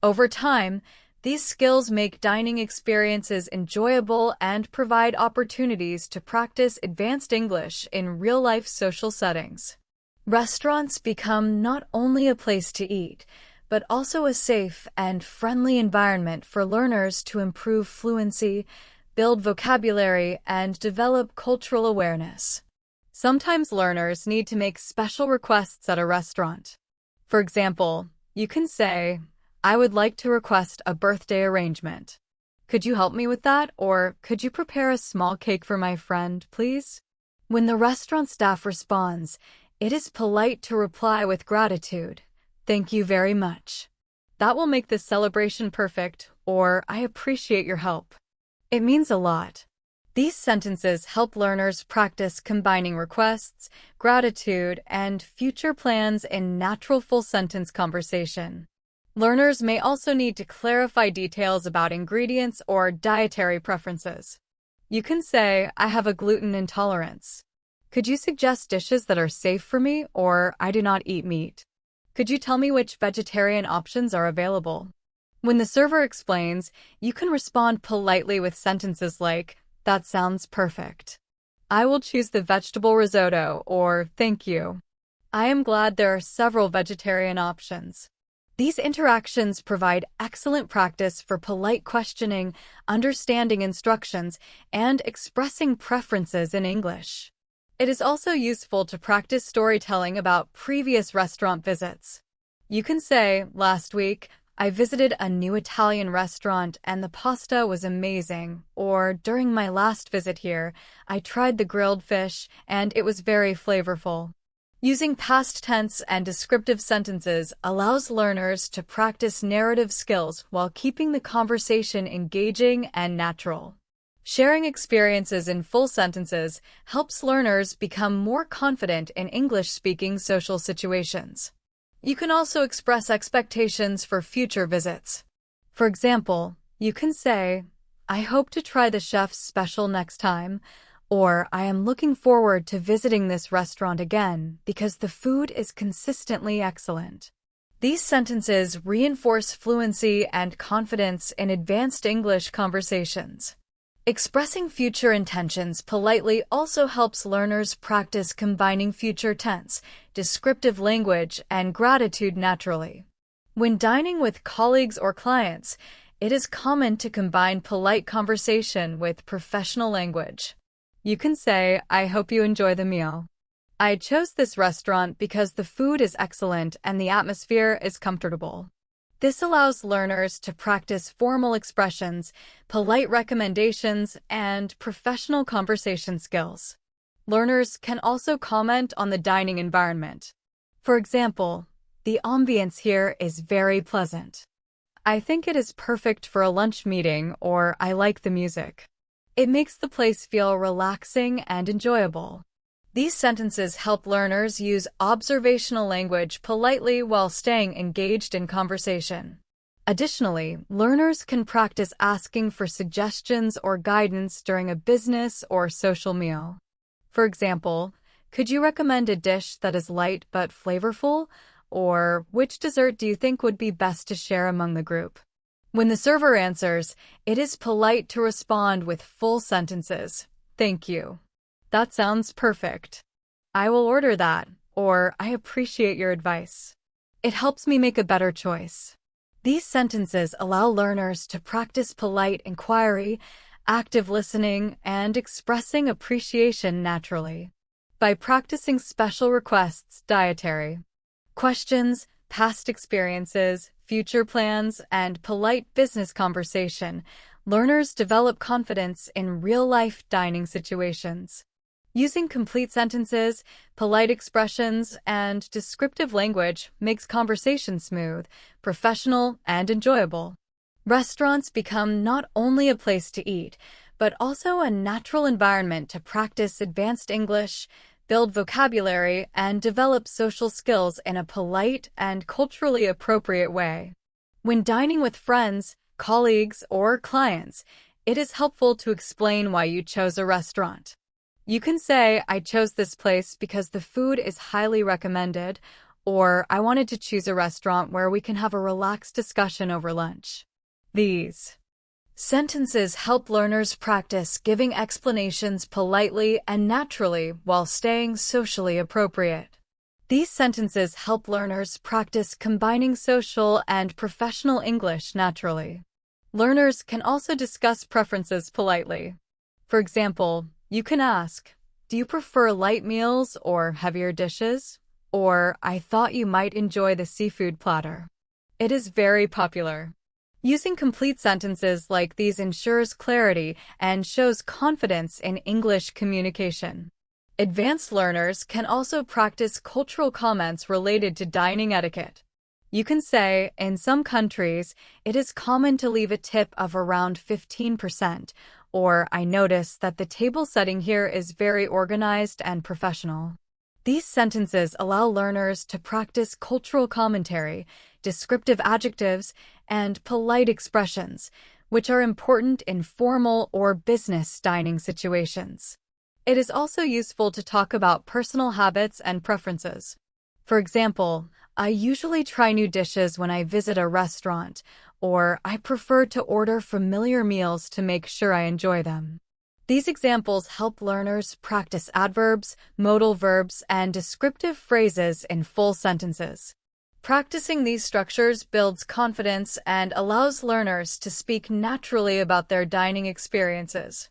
Over time, these skills make dining experiences enjoyable and provide opportunities to practice advanced English in real-life social settings. Restaurants become not only a place to eat, but also a safe and friendly environment for learners to improve fluency, build vocabulary, and develop cultural awareness. Sometimes learners need to make special requests at a restaurant. For example, you can say, I would like to request a birthday arrangement. Could you help me with that, or could you prepare a small cake for my friend, please? When the restaurant staff responds, it is polite to reply with gratitude. Thank you very much. That will make this celebration perfect, or I appreciate your help. It means a lot. These sentences help learners practice combining requests, gratitude, and future plans in natural full-sentence conversation. Learners may also need to clarify details about ingredients or dietary preferences. You can say, I have a gluten intolerance. Could you suggest dishes that are safe for me, or I do not eat meat? Could you tell me which vegetarian options are available? When the server explains, you can respond politely with sentences like, that sounds perfect. I will choose the vegetable risotto, or thank you. I am glad there are several vegetarian options. These interactions provide excellent practice for polite questioning, understanding instructions, and expressing preferences in English. It is also useful to practice storytelling about previous restaurant visits. You can say, last week, I visited a new Italian restaurant and the pasta was amazing, or during my last visit here, I tried the grilled fish and it was very flavorful. Using past tense and descriptive sentences allows learners to practice narrative skills while keeping the conversation engaging and natural. Sharing experiences in full sentences helps learners become more confident in English-speaking social situations. You can also express expectations for future visits. For example, you can say, I hope to try the chef's special next time, or I am looking forward to visiting this restaurant again because the food is consistently excellent. These sentences reinforce fluency and confidence in advanced English conversations. Expressing future intentions politely also helps learners practice combining future tense, descriptive language, and gratitude naturally. When dining with colleagues or clients, it is common to combine polite conversation with professional language. You can say, "I hope you enjoy the meal. I chose this restaurant because the food is excellent and the atmosphere is comfortable." This allows learners to practice formal expressions, polite recommendations, and professional conversation skills. Learners can also comment on the dining environment. For example, "The ambience here is very pleasant. I think it is perfect for a lunch meeting," or "I like the music." It makes the place feel relaxing and enjoyable. These sentences help learners use observational language politely while staying engaged in conversation. Additionally, learners can practice asking for suggestions or guidance during a business or social meal. For example, "Could you recommend a dish that is light but flavorful?" Or "Which dessert do you think would be best to share among the group?" When the server answers, it is polite to respond with full sentences. "Thank you. That sounds perfect. I will order that," or "I appreciate your advice. It helps me make a better choice." These sentences allow learners to practice polite inquiry, active listening, and expressing appreciation naturally. By practicing special requests, dietary questions, past experiences, future plans, and polite business conversation, learners develop confidence in real-life dining situations. Using complete sentences, polite expressions, and descriptive language makes conversation smooth, professional, and enjoyable. Restaurants become not only a place to eat, but also a natural environment to practice advanced English, build vocabulary, and develop social skills in a polite and culturally appropriate way. When dining with friends, colleagues, or clients, it is helpful to explain why you chose a restaurant. You can say, "I chose this place because the food is highly recommended," or "I wanted to choose a restaurant where we can have a relaxed discussion over lunch." These sentences help learners practice giving explanations politely and naturally while staying socially appropriate. These sentences help learners practice combining social and professional English naturally. Learners can also discuss preferences politely. For example, you can ask, "Do you prefer light meals or heavier dishes?" Or, "I thought you might enjoy the seafood platter. It is very popular." Using complete sentences like these ensures clarity and shows confidence in English communication. Advanced learners can also practice cultural comments related to dining etiquette. You can say, "In some countries, it is common to leave a tip of around 15%, or "I notice that the table setting here is very organized and professional." These sentences allow learners to practice cultural commentary, descriptive adjectives, and polite expressions, which are important in formal or business dining situations. It is also useful to talk about personal habits and preferences. For example, "I usually try new dishes when I visit a restaurant," or "I prefer to order familiar meals to make sure I enjoy them." These examples help learners practice adverbs, modal verbs, and descriptive phrases in full sentences. Practicing these structures builds confidence and allows learners to speak naturally about their dining experiences.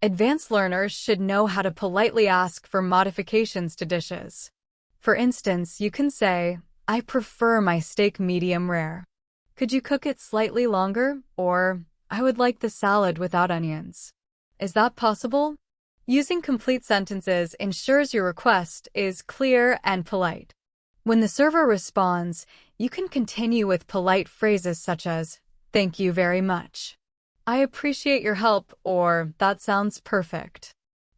Advanced learners should know how to politely ask for modifications to dishes. For instance, you can say, "I prefer my steak medium rare. Could you cook it slightly longer?" Or, "I would like the salad without onions. Is that possible?" Using complete sentences ensures your request is clear and polite. When the server responds, you can continue with polite phrases such as, "Thank you very much. I appreciate your help," or "That sounds perfect.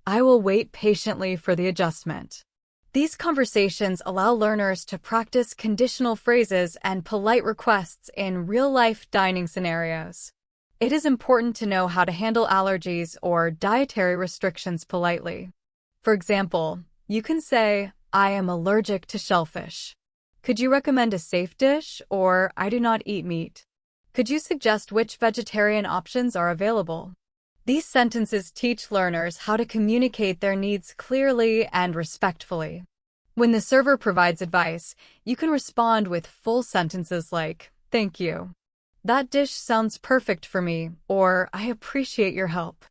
I will wait patiently for the adjustment." These conversations allow learners to practice conditional phrases and polite requests in real-life dining scenarios. It is important to know how to handle allergies or dietary restrictions politely. For example, you can say, "I am allergic to shellfish. Could you recommend a safe dish?" Or, "I do not eat meat. Could you suggest which vegetarian options are available?" These sentences teach learners how to communicate their needs clearly and respectfully. When the server provides advice, you can respond with full sentences like, "Thank you. That dish sounds perfect for me," or "I appreciate your help.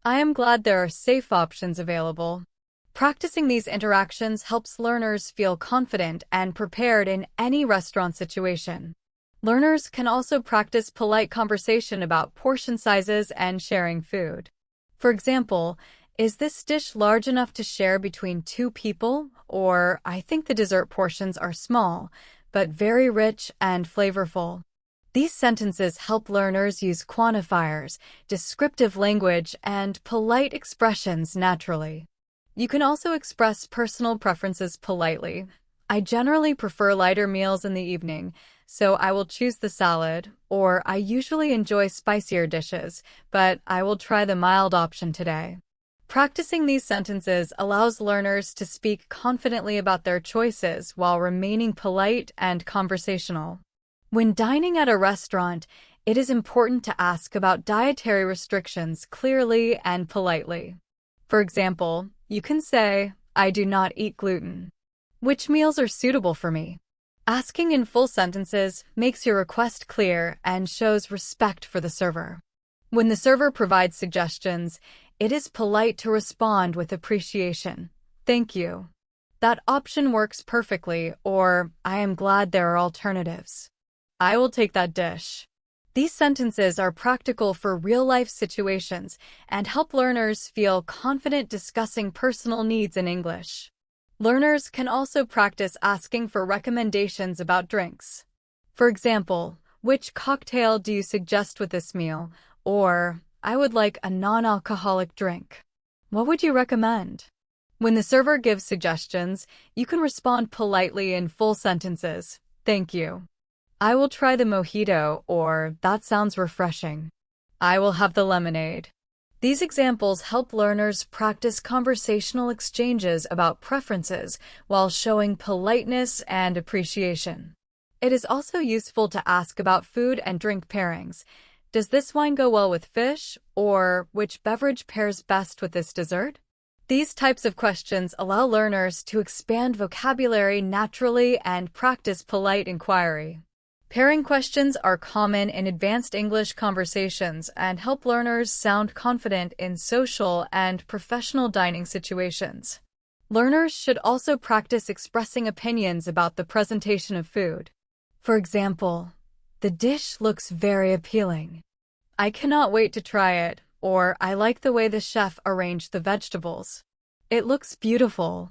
I am glad there are safe options available." Practicing these interactions helps learners feel confident and prepared in any restaurant situation. Learners can also practice polite conversation about portion sizes and sharing food. For example, "Is this dish large enough to share between 2 people?" Or "I think the dessert portions are small, but very rich and flavorful." These sentences help learners use quantifiers, descriptive language, and polite expressions naturally. You can also express personal preferences politely. "I generally prefer lighter meals in the evening, so I will choose the salad," or "I usually enjoy spicier dishes, but I will try the mild option today." Practicing these sentences allows learners to speak confidently about their choices while remaining polite and conversational. When dining at a restaurant, it is important to ask about dietary restrictions clearly and politely. For example, you can say, "I do not eat gluten. Which meals are suitable for me?" Asking in full sentences makes your request clear and shows respect for the server. When the server provides suggestions, it is polite to respond with appreciation. "Thank you. That option works perfectly," or "I am glad there are alternatives. I will take that dish." These sentences are practical for real-life situations and help learners feel confident discussing personal needs in English. Learners can also practice asking for recommendations about drinks. For example, "Which cocktail do you suggest with this meal?" Or "I would like a non-alcoholic drink. What would you recommend?" When the server gives suggestions, you can respond politely in full sentences. "Thank you. I will try the mojito," or "That sounds refreshing. I will have the lemonade." These examples help learners practice conversational exchanges about preferences while showing politeness and appreciation. It is also useful to ask about food and drink pairings. "Does this wine go well with fish?" Or "Which beverage pairs best with this dessert?" These types of questions allow learners to expand vocabulary naturally and practice polite inquiry. Pairing questions are common in advanced English conversations and help learners sound confident in social and professional dining situations. Learners should also practice expressing opinions about the presentation of food. For example, "The dish looks very appealing. I cannot wait to try it," or "I like the way the chef arranged the vegetables. It looks beautiful."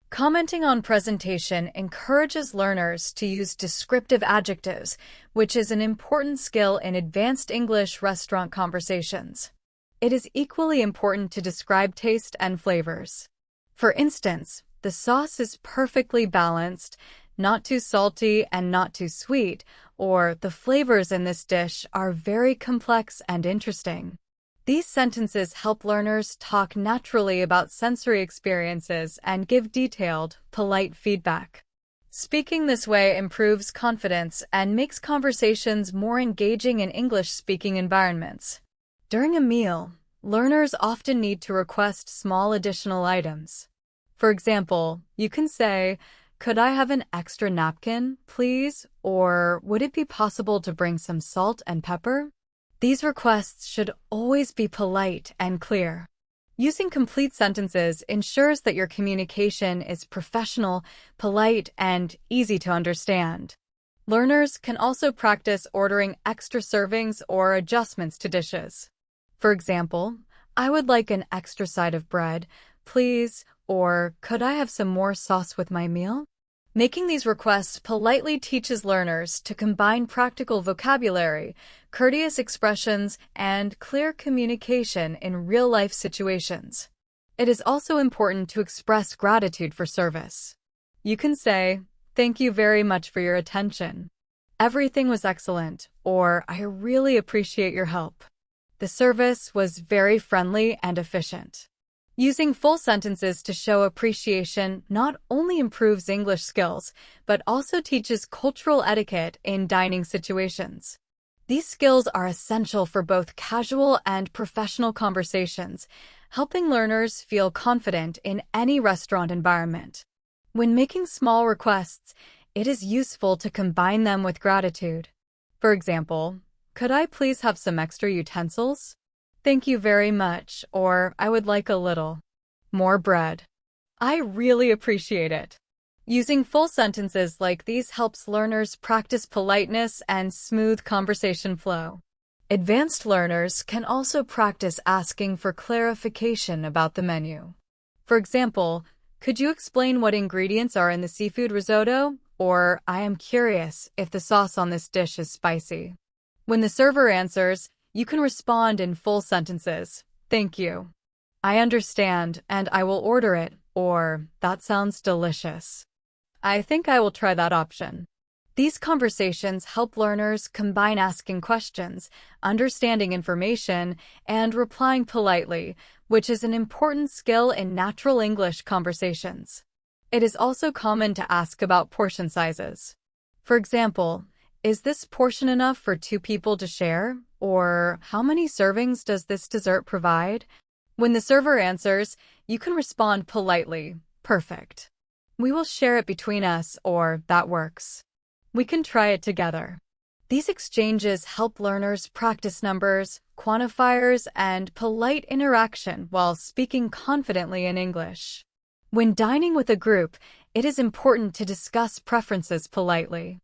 Commenting on presentation encourages learners to use descriptive adjectives, which is an important skill in advanced English restaurant conversations. It is equally important to describe taste and flavors. For instance, "The sauce is perfectly balanced, not too salty and not too sweet," or "The flavors in this dish are very complex and interesting." These sentences help learners talk naturally about sensory experiences and give detailed, polite feedback. Speaking this way improves confidence and makes conversations more engaging in English-speaking environments. During a meal, learners often need to request small additional items. For example, you can say, "Could I have an extra napkin, please?" Or "Would it be possible to bring some salt and pepper?" These requests should always be polite and clear. Using complete sentences ensures that your communication is professional, polite, and easy to understand. Learners can also practice ordering extra servings or adjustments to dishes. For example, "I would like an extra side of bread, please," or "Could I have some more sauce with my meal?" Making these requests politely teaches learners to combine practical vocabulary, courteous expressions, and clear communication in real-life situations. It is also important to express gratitude for service. You can say, "Thank you very much for your attention. Everything was excellent," or "I really appreciate your help. The service was very friendly and efficient." Using full sentences to show appreciation not only improves English skills, but also teaches cultural etiquette in dining situations. These skills are essential for both casual and professional conversations, helping learners feel confident in any restaurant environment. When making small requests, it is useful to combine them with gratitude. For example, could I please have some extra utensils? Thank you very much, or I would like a little more bread. I really appreciate it. Using full sentences like these helps learners practice politeness and smooth conversation flow. Advanced learners can also practice asking for clarification about the menu. For example, could you explain what ingredients are in the seafood risotto? Or, I am curious if the sauce on this dish is spicy. When the server answers, you can respond in full sentences. Thank you. I understand, and I will order it. Or, that sounds delicious. I think I will try that option. These conversations help learners combine asking questions, understanding information, and replying politely, which is an important skill in natural English conversations. It is also common to ask about portion sizes. For example, is this portion enough for 2 people to share? Or, how many servings does this dessert provide? When the server answers, you can respond politely, perfect. We will share it between us, or that works. We can try it together. These exchanges help learners practice numbers, quantifiers, and polite interaction while speaking confidently in English. When dining with a group, it is important to discuss preferences politely.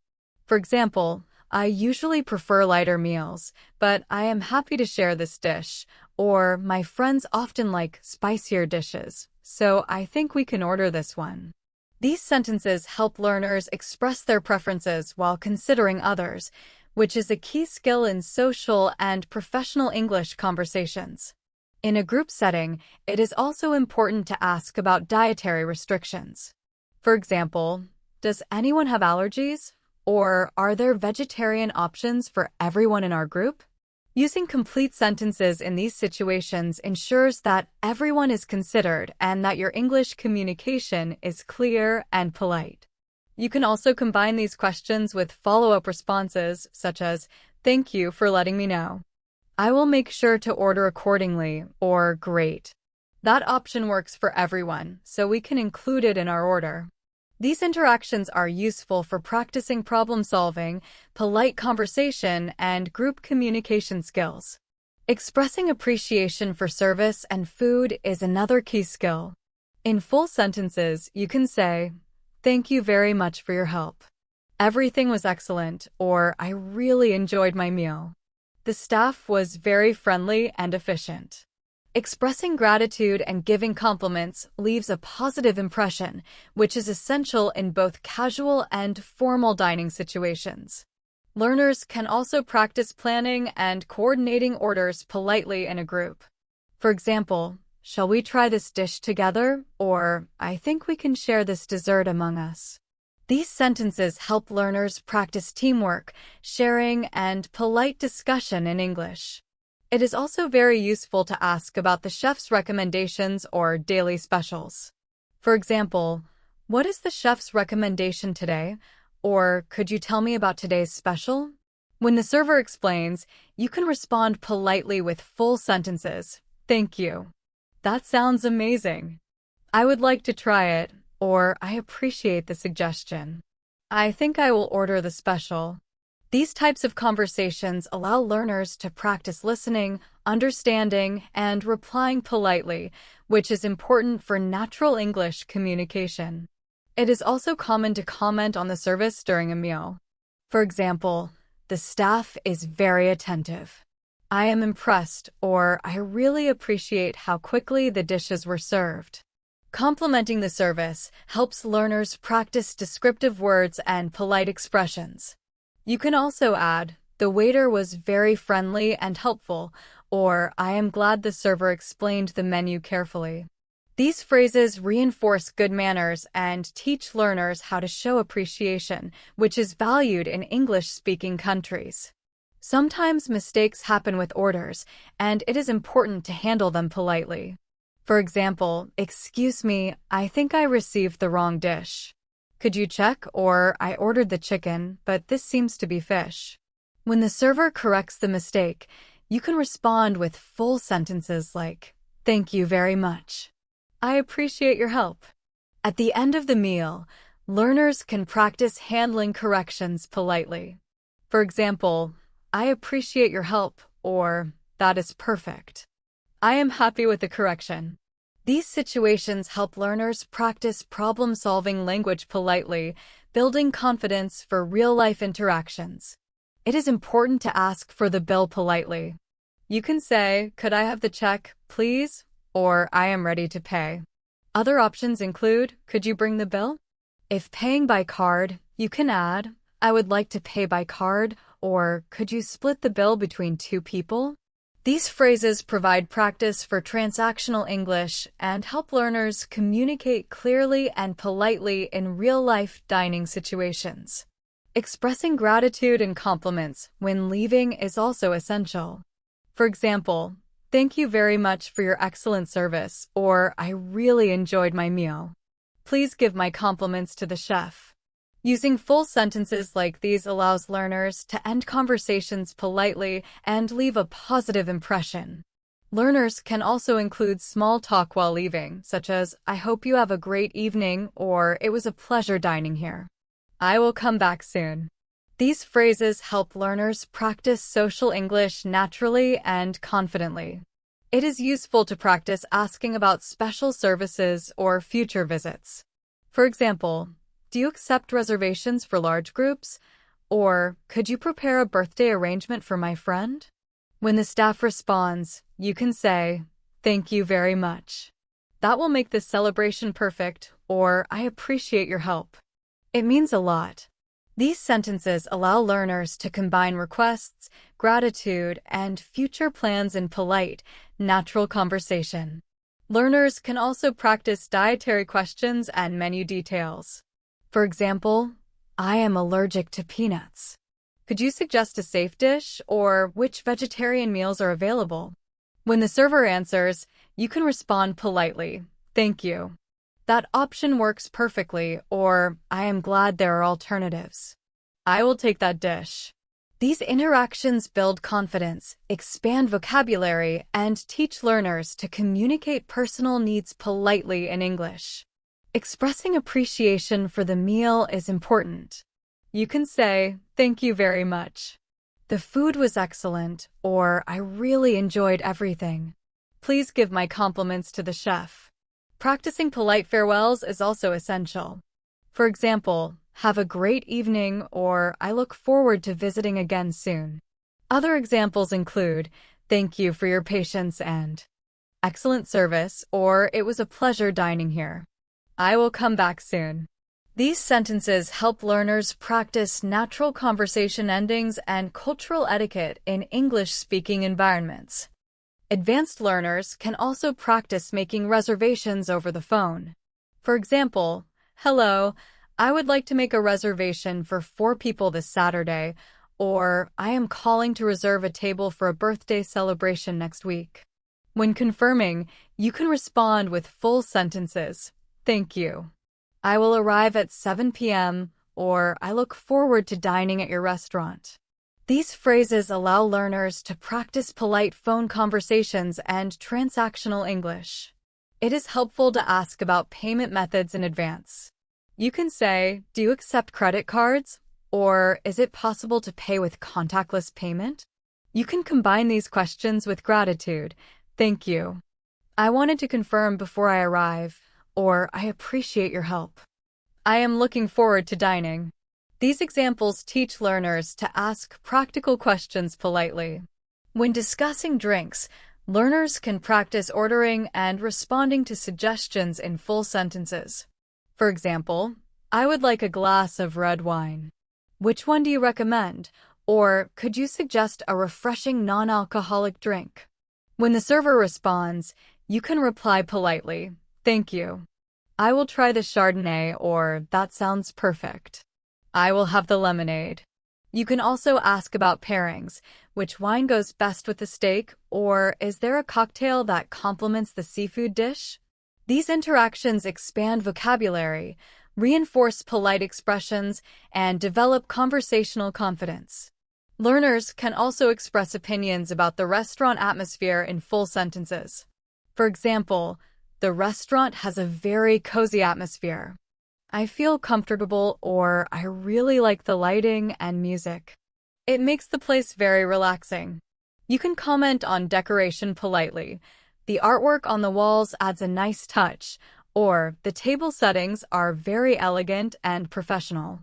For example, I usually prefer lighter meals, but I am happy to share this dish, or my friends often like spicier dishes, so I think we can order this one. These sentences help learners express their preferences while considering others, which is a key skill in social and professional English conversations. In a group setting, it is also important to ask about dietary restrictions. For example, does anyone have allergies? Or are there vegetarian options for everyone in our group? Using complete sentences in these situations ensures that everyone is considered and that your English communication is clear and polite. You can also combine these questions with follow-up responses, such as, thank you for letting me know. I will make sure to order accordingly, or great. That option works for everyone, so we can include it in our order. These interactions are useful for practicing problem-solving, polite conversation, and group communication skills. Expressing appreciation for service and food is another key skill. In full sentences, you can say, thank you very much for your help. Everything was excellent, or I really enjoyed my meal. The staff was very friendly and efficient. Expressing gratitude and giving compliments leaves a positive impression, which is essential in both casual and formal dining situations. Learners can also practice planning and coordinating orders politely in a group. For example, shall we try this dish together? Or, I think we can share this dessert among us. These sentences help learners practice teamwork, sharing, and polite discussion in English. It is also very useful to ask about the chef's recommendations or daily specials. For example, what is the chef's recommendation today? Or could you tell me about today's special? When the server explains, you can respond politely with full sentences. Thank you. That sounds amazing. I would like to try it, or I appreciate the suggestion. I think I will order the special. These types of conversations allow learners to practice listening, understanding, and replying politely, which is important for natural English communication. It is also common to comment on the service during a meal. For example, the staff is very attentive. I am impressed, or I really appreciate how quickly the dishes were served. Complimenting the service helps learners practice descriptive words and polite expressions. You can also add, the waiter was very friendly and helpful, or I am glad the server explained the menu carefully. These phrases reinforce good manners and teach learners how to show appreciation, which is valued in English-speaking countries. Sometimes mistakes happen with orders, and it is important to handle them politely. For example, excuse me, I think I received the wrong dish. Could you check? Or I ordered the chicken, but this seems to be fish. When the server corrects the mistake, you can respond with full sentences like, "Thank you very much. I appreciate your help." At the end of the meal, learners can practice handling corrections politely. For example, "I appreciate your help," or "That is perfect. I am happy with the correction." These situations help learners practice problem-solving language politely, building confidence for real-life interactions. It is important to ask for the bill politely. You can say, "Could I have the check, please?" or "I am ready to pay." Other options include, "Could you bring the bill?" If paying by card, you can add, "I would like to pay by card," or "Could you split the bill between two people?" These phrases provide practice for transactional English and help learners communicate clearly and politely in real-life dining situations. Expressing gratitude and compliments when leaving is also essential. For example, "Thank you very much for your excellent service," or "I really enjoyed my meal. Please give my compliments to the chef." Using full sentences like these allows learners to end conversations politely and leave a positive impression. Learners can also include small talk while leaving, such as, "I hope you have a great evening," or "It was a pleasure dining here. I will come back soon." These phrases help learners practice social English naturally and confidently. It is useful to practice asking about special services or future visits. For example, "Do you accept reservations for large groups?" Or, "Could you prepare a birthday arrangement for my friend?" When the staff responds, you can say, "Thank you very much. That will make this celebration perfect," or "I appreciate your help. It means a lot." These sentences allow learners to combine requests, gratitude, and future plans in polite, natural conversation. Learners can also practice dietary questions and menu details. For example, "I am allergic to peanuts. Could you suggest a safe dish?" or "Which vegetarian meals are available?" When the server answers, you can respond politely, "Thank you. That option works perfectly," or "I am glad there are alternatives. I will take that dish." These interactions build confidence, expand vocabulary, and teach learners to communicate personal needs politely in English. Expressing appreciation for the meal is important. You can say, "Thank you very much. The food was excellent," or "I really enjoyed everything. Please give my compliments to the chef." Practicing polite farewells is also essential. For example, "Have a great evening," or "I look forward to visiting again soon." Other examples include, "Thank you for your patience," and "Excellent service," or "It was a pleasure dining here. I will come back soon." These sentences help learners practice natural conversation endings and cultural etiquette in English-speaking environments. Advanced learners can also practice making reservations over the phone. For example, "Hello, I would like to make a reservation for 4 people this Saturday," or "I am calling to reserve a table for a birthday celebration next week." When confirming, you can respond with full sentences. "Thank you. I will arrive at 7 p.m., or "I look forward to dining at your restaurant." These phrases allow learners to practice polite phone conversations and transactional English. It is helpful to ask about payment methods in advance. You can say, "Do you accept credit cards?" or "Is it possible to pay with contactless payment?" You can combine these questions with gratitude. "Thank you. I wanted to confirm before I arrive," or "I appreciate your help. I am looking forward to dining." These examples teach learners to ask practical questions politely. When discussing drinks, learners can practice ordering and responding to suggestions in full sentences. For example, "I would like a glass of red wine. Which one do you recommend?" Or "Could you suggest a refreshing non-alcoholic drink?" When the server responds, you can reply politely, "Thank you. I will try the Chardonnay," or "That sounds perfect. I will have the lemonade." You can also ask about pairings. Which wine goes best with the steak? Or is there a cocktail that complements the seafood dish? These interactions expand vocabulary, reinforce polite expressions, and develop conversational confidence. Learners can also express opinions about the restaurant atmosphere in full sentences. For example, the restaurant has a very cozy atmosphere. I feel comfortable, or I really like the lighting and music. It makes the place very relaxing. You can comment on decoration politely. The artwork on the walls adds a nice touch, or the table settings are very elegant and professional.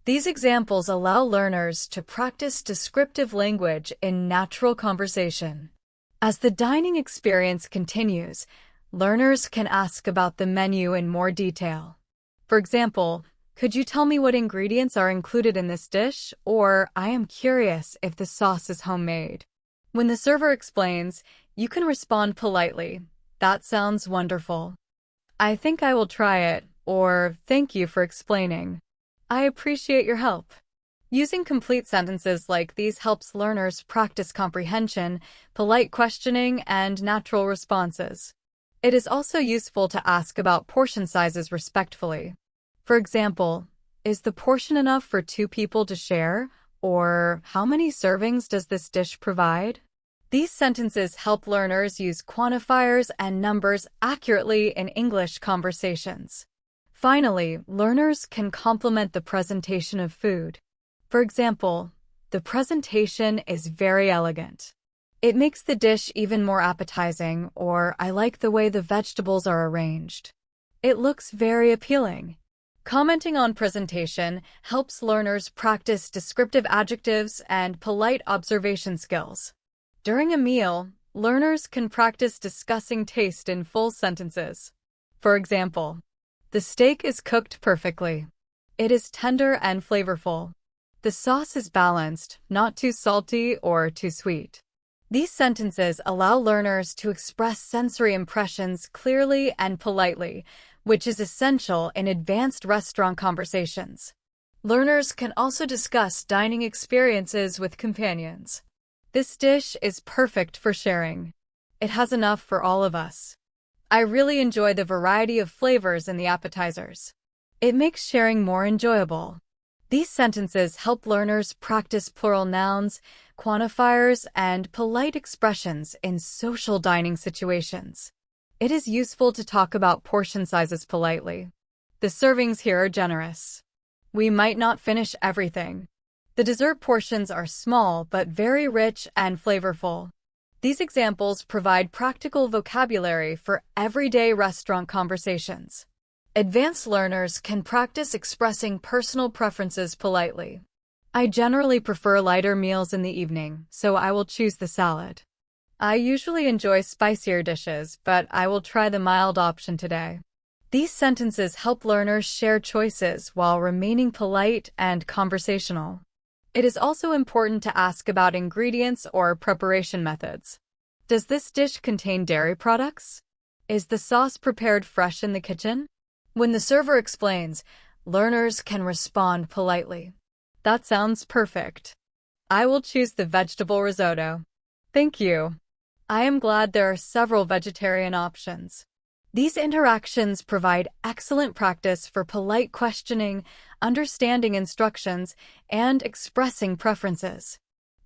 These examples allow learners to practice descriptive language in natural conversation. As the dining experience continues, learners can ask about the menu in more detail. For example, could you tell me what ingredients are included in this dish? Or, I am curious if the sauce is homemade. When the server explains, you can respond politely. That sounds wonderful. I think I will try it, or thank you for explaining. I appreciate your help. Using complete sentences like these helps learners practice comprehension, polite questioning, and natural responses. It is also useful to ask about portion sizes respectfully. For example, is the portion enough for 2 people to share? Or, how many servings does this dish provide? These sentences help learners use quantifiers and numbers accurately in English conversations. Finally, learners can compliment the presentation of food. For example, the presentation is very elegant. It makes the dish even more appetizing, or I like the way the vegetables are arranged. It looks very appealing. Commenting on presentation helps learners practice descriptive adjectives and polite observation skills. During a meal, learners can practice discussing taste in full sentences. For example, the steak is cooked perfectly. It is tender and flavorful. The sauce is balanced, not too salty or too sweet. These sentences allow learners to express sensory impressions clearly and politely, which is essential in advanced restaurant conversations. Learners can also discuss dining experiences with companions. This dish is perfect for sharing. It has enough for all of us. I really enjoy the variety of flavors in the appetizers. It makes sharing more enjoyable. These sentences help learners practice plural nouns, quantifiers, and polite expressions in social dining situations. It is useful to talk about portion sizes politely. The servings here are generous. We might not finish everything. The dessert portions are small but very rich and flavorful. These examples provide practical vocabulary for everyday restaurant conversations. Advanced learners can practice expressing personal preferences politely. I generally prefer lighter meals in the evening, so I will choose the salad. I usually enjoy spicier dishes, but I will try the mild option today. These sentences help learners share choices while remaining polite and conversational. It is also important to ask about ingredients or preparation methods. Does this dish contain dairy products? Is the sauce prepared fresh in the kitchen? When the server explains, learners can respond politely. That sounds perfect. I will choose the vegetable risotto. Thank you. I am glad there are several vegetarian options. These interactions provide excellent practice for polite questioning, understanding instructions, and expressing preferences.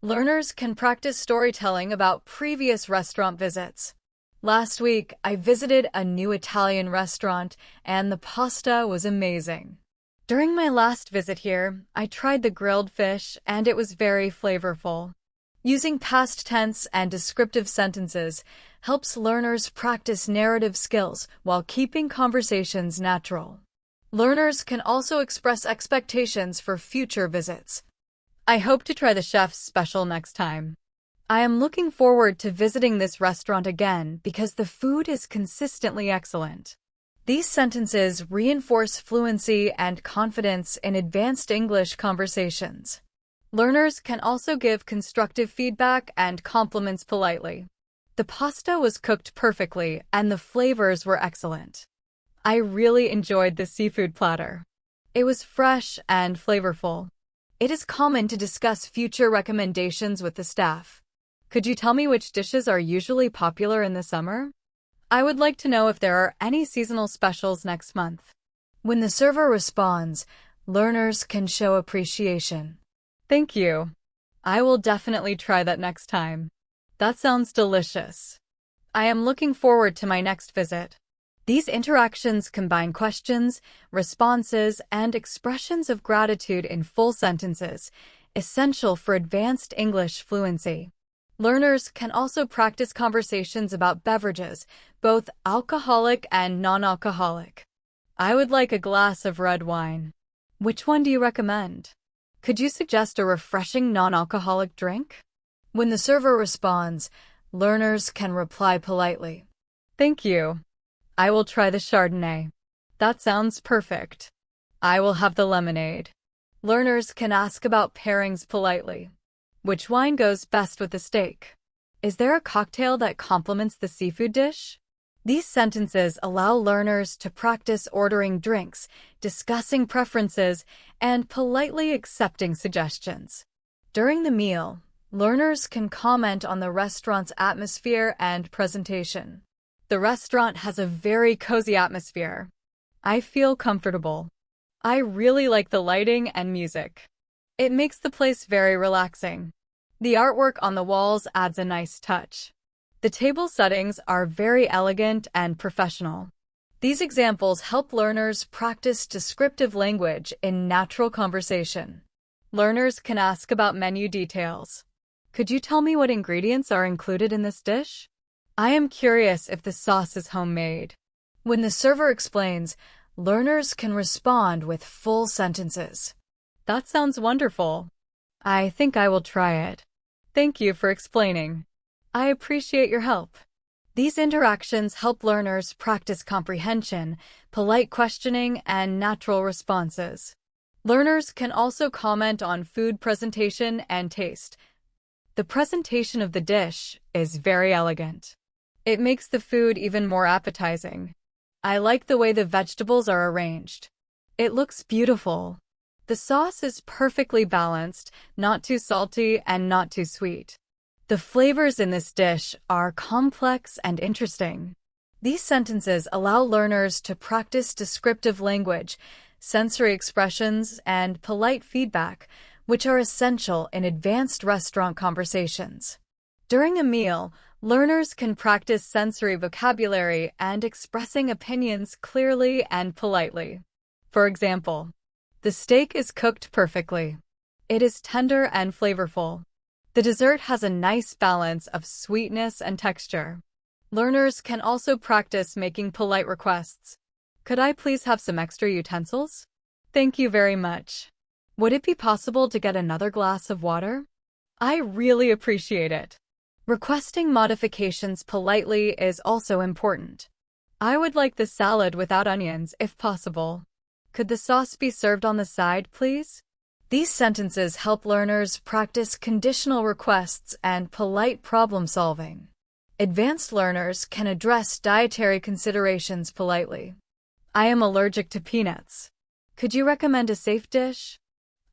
Learners can practice storytelling about previous restaurant visits. Last week, I visited a new Italian restaurant, and the pasta was amazing. During my last visit here, I tried the grilled fish, and it was very flavorful. Using past tense and descriptive sentences helps learners practice narrative skills while keeping conversations natural. Learners can also express expectations for future visits. I hope to try the chef's special next time. I am looking forward to visiting this restaurant again because the food is consistently excellent. These sentences reinforce fluency and confidence in advanced English conversations. Learners can also give constructive feedback and compliments politely. The pasta was cooked perfectly and the flavors were excellent. I really enjoyed the seafood platter. It was fresh and flavorful. It is common to discuss future recommendations with the staff. Could you tell me which dishes are usually popular in the summer? I would like to know if there are any seasonal specials next month. When the server responds, learners can show appreciation. Thank you. I will definitely try that next time. That sounds delicious. I am looking forward to my next visit. These interactions combine questions, responses, and expressions of gratitude in full sentences, essential for advanced English fluency. Learners can also practice conversations about beverages, both alcoholic and non-alcoholic. I would like a glass of red wine. Which one do you recommend? Could you suggest a refreshing non-alcoholic drink? When the server responds, learners can reply politely. Thank you. I will try the Chardonnay. That sounds perfect. I will have the lemonade. Learners can ask about pairings politely. Which wine goes best with the steak? Is there a cocktail that complements the seafood dish? These sentences allow learners to practice ordering drinks, discussing preferences, and politely accepting suggestions. During the meal, learners can comment on the restaurant's atmosphere and presentation. The restaurant has a very cozy atmosphere. I feel comfortable. I really like the lighting and music. It makes the place very relaxing. The artwork on the walls adds a nice touch. The table settings are very elegant and professional. These examples help learners practice descriptive language in natural conversation. Learners can ask about menu details. Could you tell me what ingredients are included in this dish? I am curious if the sauce is homemade. When the server explains, learners can respond with full sentences. That sounds wonderful. I think I will try it. Thank you for explaining. I appreciate your help. These interactions help learners practice comprehension, polite questioning, and natural responses. Learners can also comment on food presentation and taste. The presentation of the dish is very elegant. It makes the food even more appetizing. I like the way the vegetables are arranged. It looks beautiful. The sauce is perfectly balanced, not too salty and not too sweet. The flavors in this dish are complex and interesting. These sentences allow learners to practice descriptive language, sensory expressions, and polite feedback, which are essential in advanced restaurant conversations. During a meal, learners can practice sensory vocabulary and expressing opinions clearly and politely. For example, the steak is cooked perfectly. It is tender and flavorful. The dessert has a nice balance of sweetness and texture. Learners can also practice making polite requests. Could I please have some extra utensils? Thank you very much. Would it be possible to get another glass of water? I really appreciate it. Requesting modifications politely is also important. I would like the salad without onions if possible. Could the sauce be served on the side, please? These sentences help learners practice conditional requests and polite problem solving. Advanced learners can address dietary considerations politely. I am allergic to peanuts. Could you recommend a safe dish?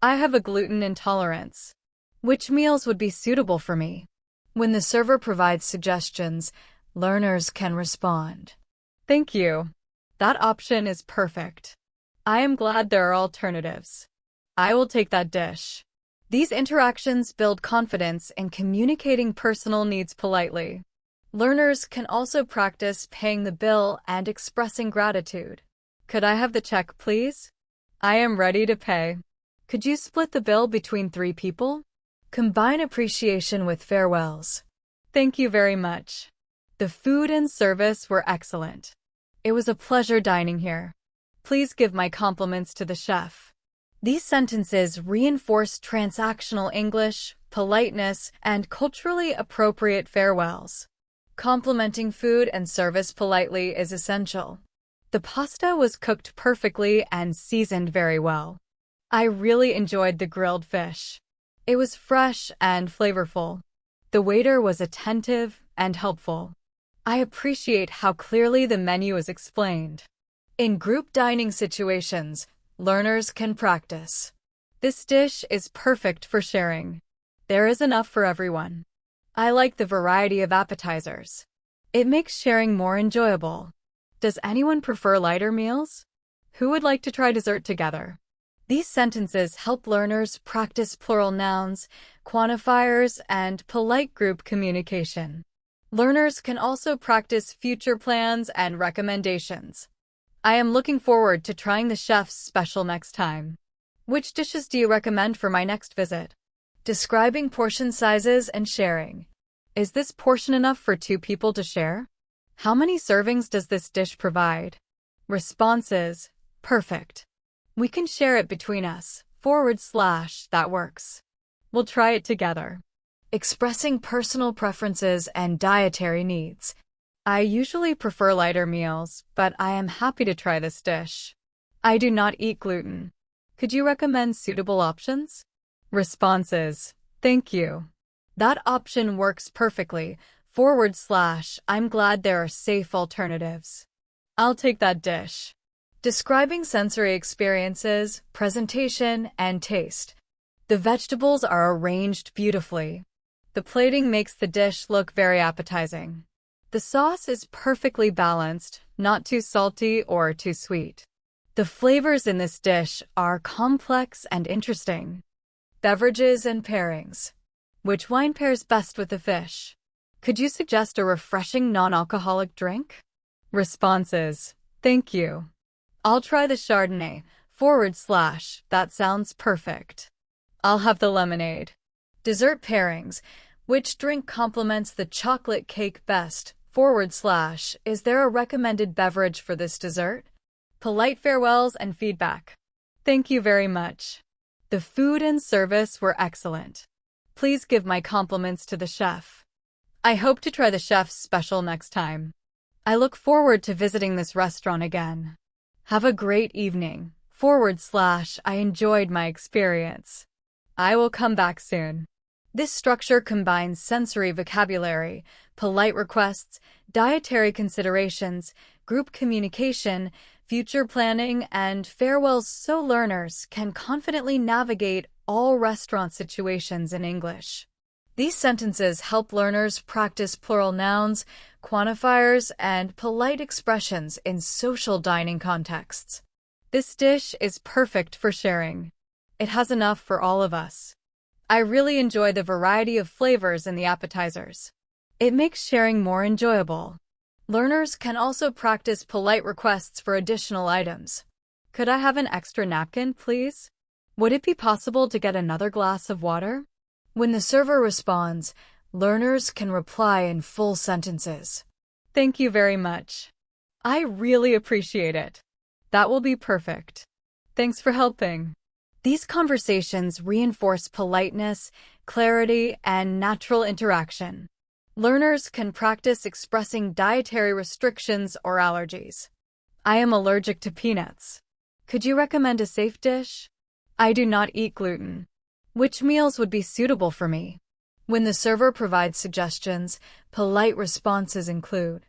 I have a gluten intolerance. Which meals would be suitable for me? When the server provides suggestions, learners can respond. Thank you. That option is perfect. I am glad there are alternatives. I will take that dish. These interactions build confidence in communicating personal needs politely. Learners can also practice paying the bill and expressing gratitude. Could I have the check, please? I am ready to pay. Could you split the bill between 3 people? Combine appreciation with farewells. Thank you very much. The food and service were excellent. It was a pleasure dining here. Please give my compliments to the chef. These sentences reinforce transactional English, politeness, and culturally appropriate farewells. Complimenting food and service politely is essential. The pasta was cooked perfectly and seasoned very well. I really enjoyed the grilled fish. It was fresh and flavorful. The waiter was attentive and helpful. I appreciate how clearly the menu is explained. In group dining situations, learners can practice. This dish is perfect for sharing. There is enough for everyone. I like the variety of appetizers. It makes sharing more enjoyable. Does anyone prefer lighter meals? Who would like to try dessert together? These sentences help learners practice plural nouns, quantifiers, and polite group communication. Learners can also practice future plans and recommendations. I am looking forward to trying the chef's special next time. Which dishes do you recommend for my next visit? Describing portion sizes and sharing. Is this portion enough for 2 people to share? How many servings does this dish provide? Responses. Perfect. We can share it between us. / that works. We'll try it together. Expressing personal preferences and dietary needs. I usually prefer lighter meals, but I am happy to try this dish. I do not eat gluten. Could you recommend suitable options? Responses. Thank you. That option works perfectly. / I'm glad there are safe alternatives. I'll take that dish. Describing sensory experiences, presentation, and taste. The vegetables are arranged beautifully. The plating makes the dish look very appetizing. The sauce is perfectly balanced, not too salty or too sweet. The flavors in this dish are complex and interesting. Beverages and pairings. Which wine pairs best with the fish? Could you suggest a refreshing non-alcoholic drink? Responses. Thank you. I'll try the Chardonnay. / that sounds perfect. I'll have the lemonade. Dessert pairings. Which drink complements the chocolate cake best? / is there a recommended beverage for this dessert? Polite farewells and feedback. Thank you very much. The food and service were excellent. Please give my compliments to the chef. I hope to try the chef's special next time. I look forward to visiting this restaurant again. Have a great evening. / I enjoyed my experience. I will come back soon. This structure combines sensory vocabulary, polite requests, dietary considerations, group communication, future planning, and farewells so learners can confidently navigate all restaurant situations in English. These sentences help learners practice plural nouns, quantifiers, and polite expressions in social dining contexts. This dish is perfect for sharing. It has enough for all of us. I really enjoy the variety of flavors in the appetizers. It makes sharing more enjoyable. Learners can also practice polite requests for additional items. Could I have an extra napkin, please? Would it be possible to get another glass of water? When the server responds, learners can reply in full sentences. Thank you very much. I really appreciate it. That will be perfect. Thanks for helping. These conversations reinforce politeness, clarity, and natural interaction. Learners can practice expressing dietary restrictions or allergies. I am allergic to peanuts. Could you recommend a safe dish? I do not eat gluten. Which meals would be suitable for me? When the server provides suggestions, polite responses include,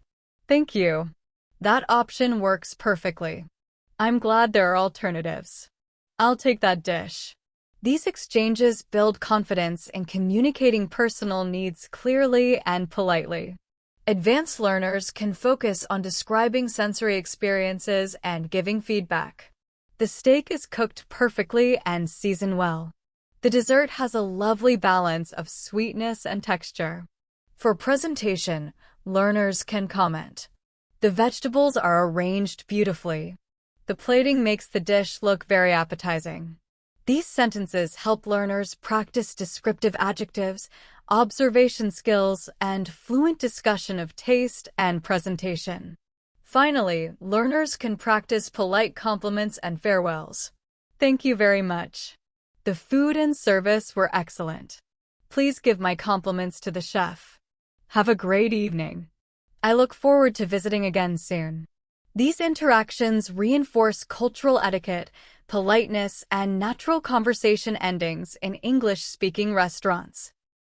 "Thank you. That option works perfectly. I'm glad there are alternatives. I'll take that dish." These exchanges build confidence in communicating personal needs clearly and politely. Advanced learners can focus on describing sensory experiences and giving feedback. The steak is cooked perfectly and seasoned well. The dessert has a lovely balance of sweetness and texture. For presentation, learners can comment, "The vegetables are arranged beautifully. The plating makes the dish look very appetizing." These sentences help learners practice descriptive adjectives, observation skills, and fluent discussion of taste and presentation. Finally, learners can practice polite compliments and farewells. Thank you very much. The food and service were excellent. Please give my compliments to the chef. Have a great evening. I look forward to visiting again soon. These interactions reinforce cultural etiquette, politeness, and natural conversation endings in English-speaking restaurants.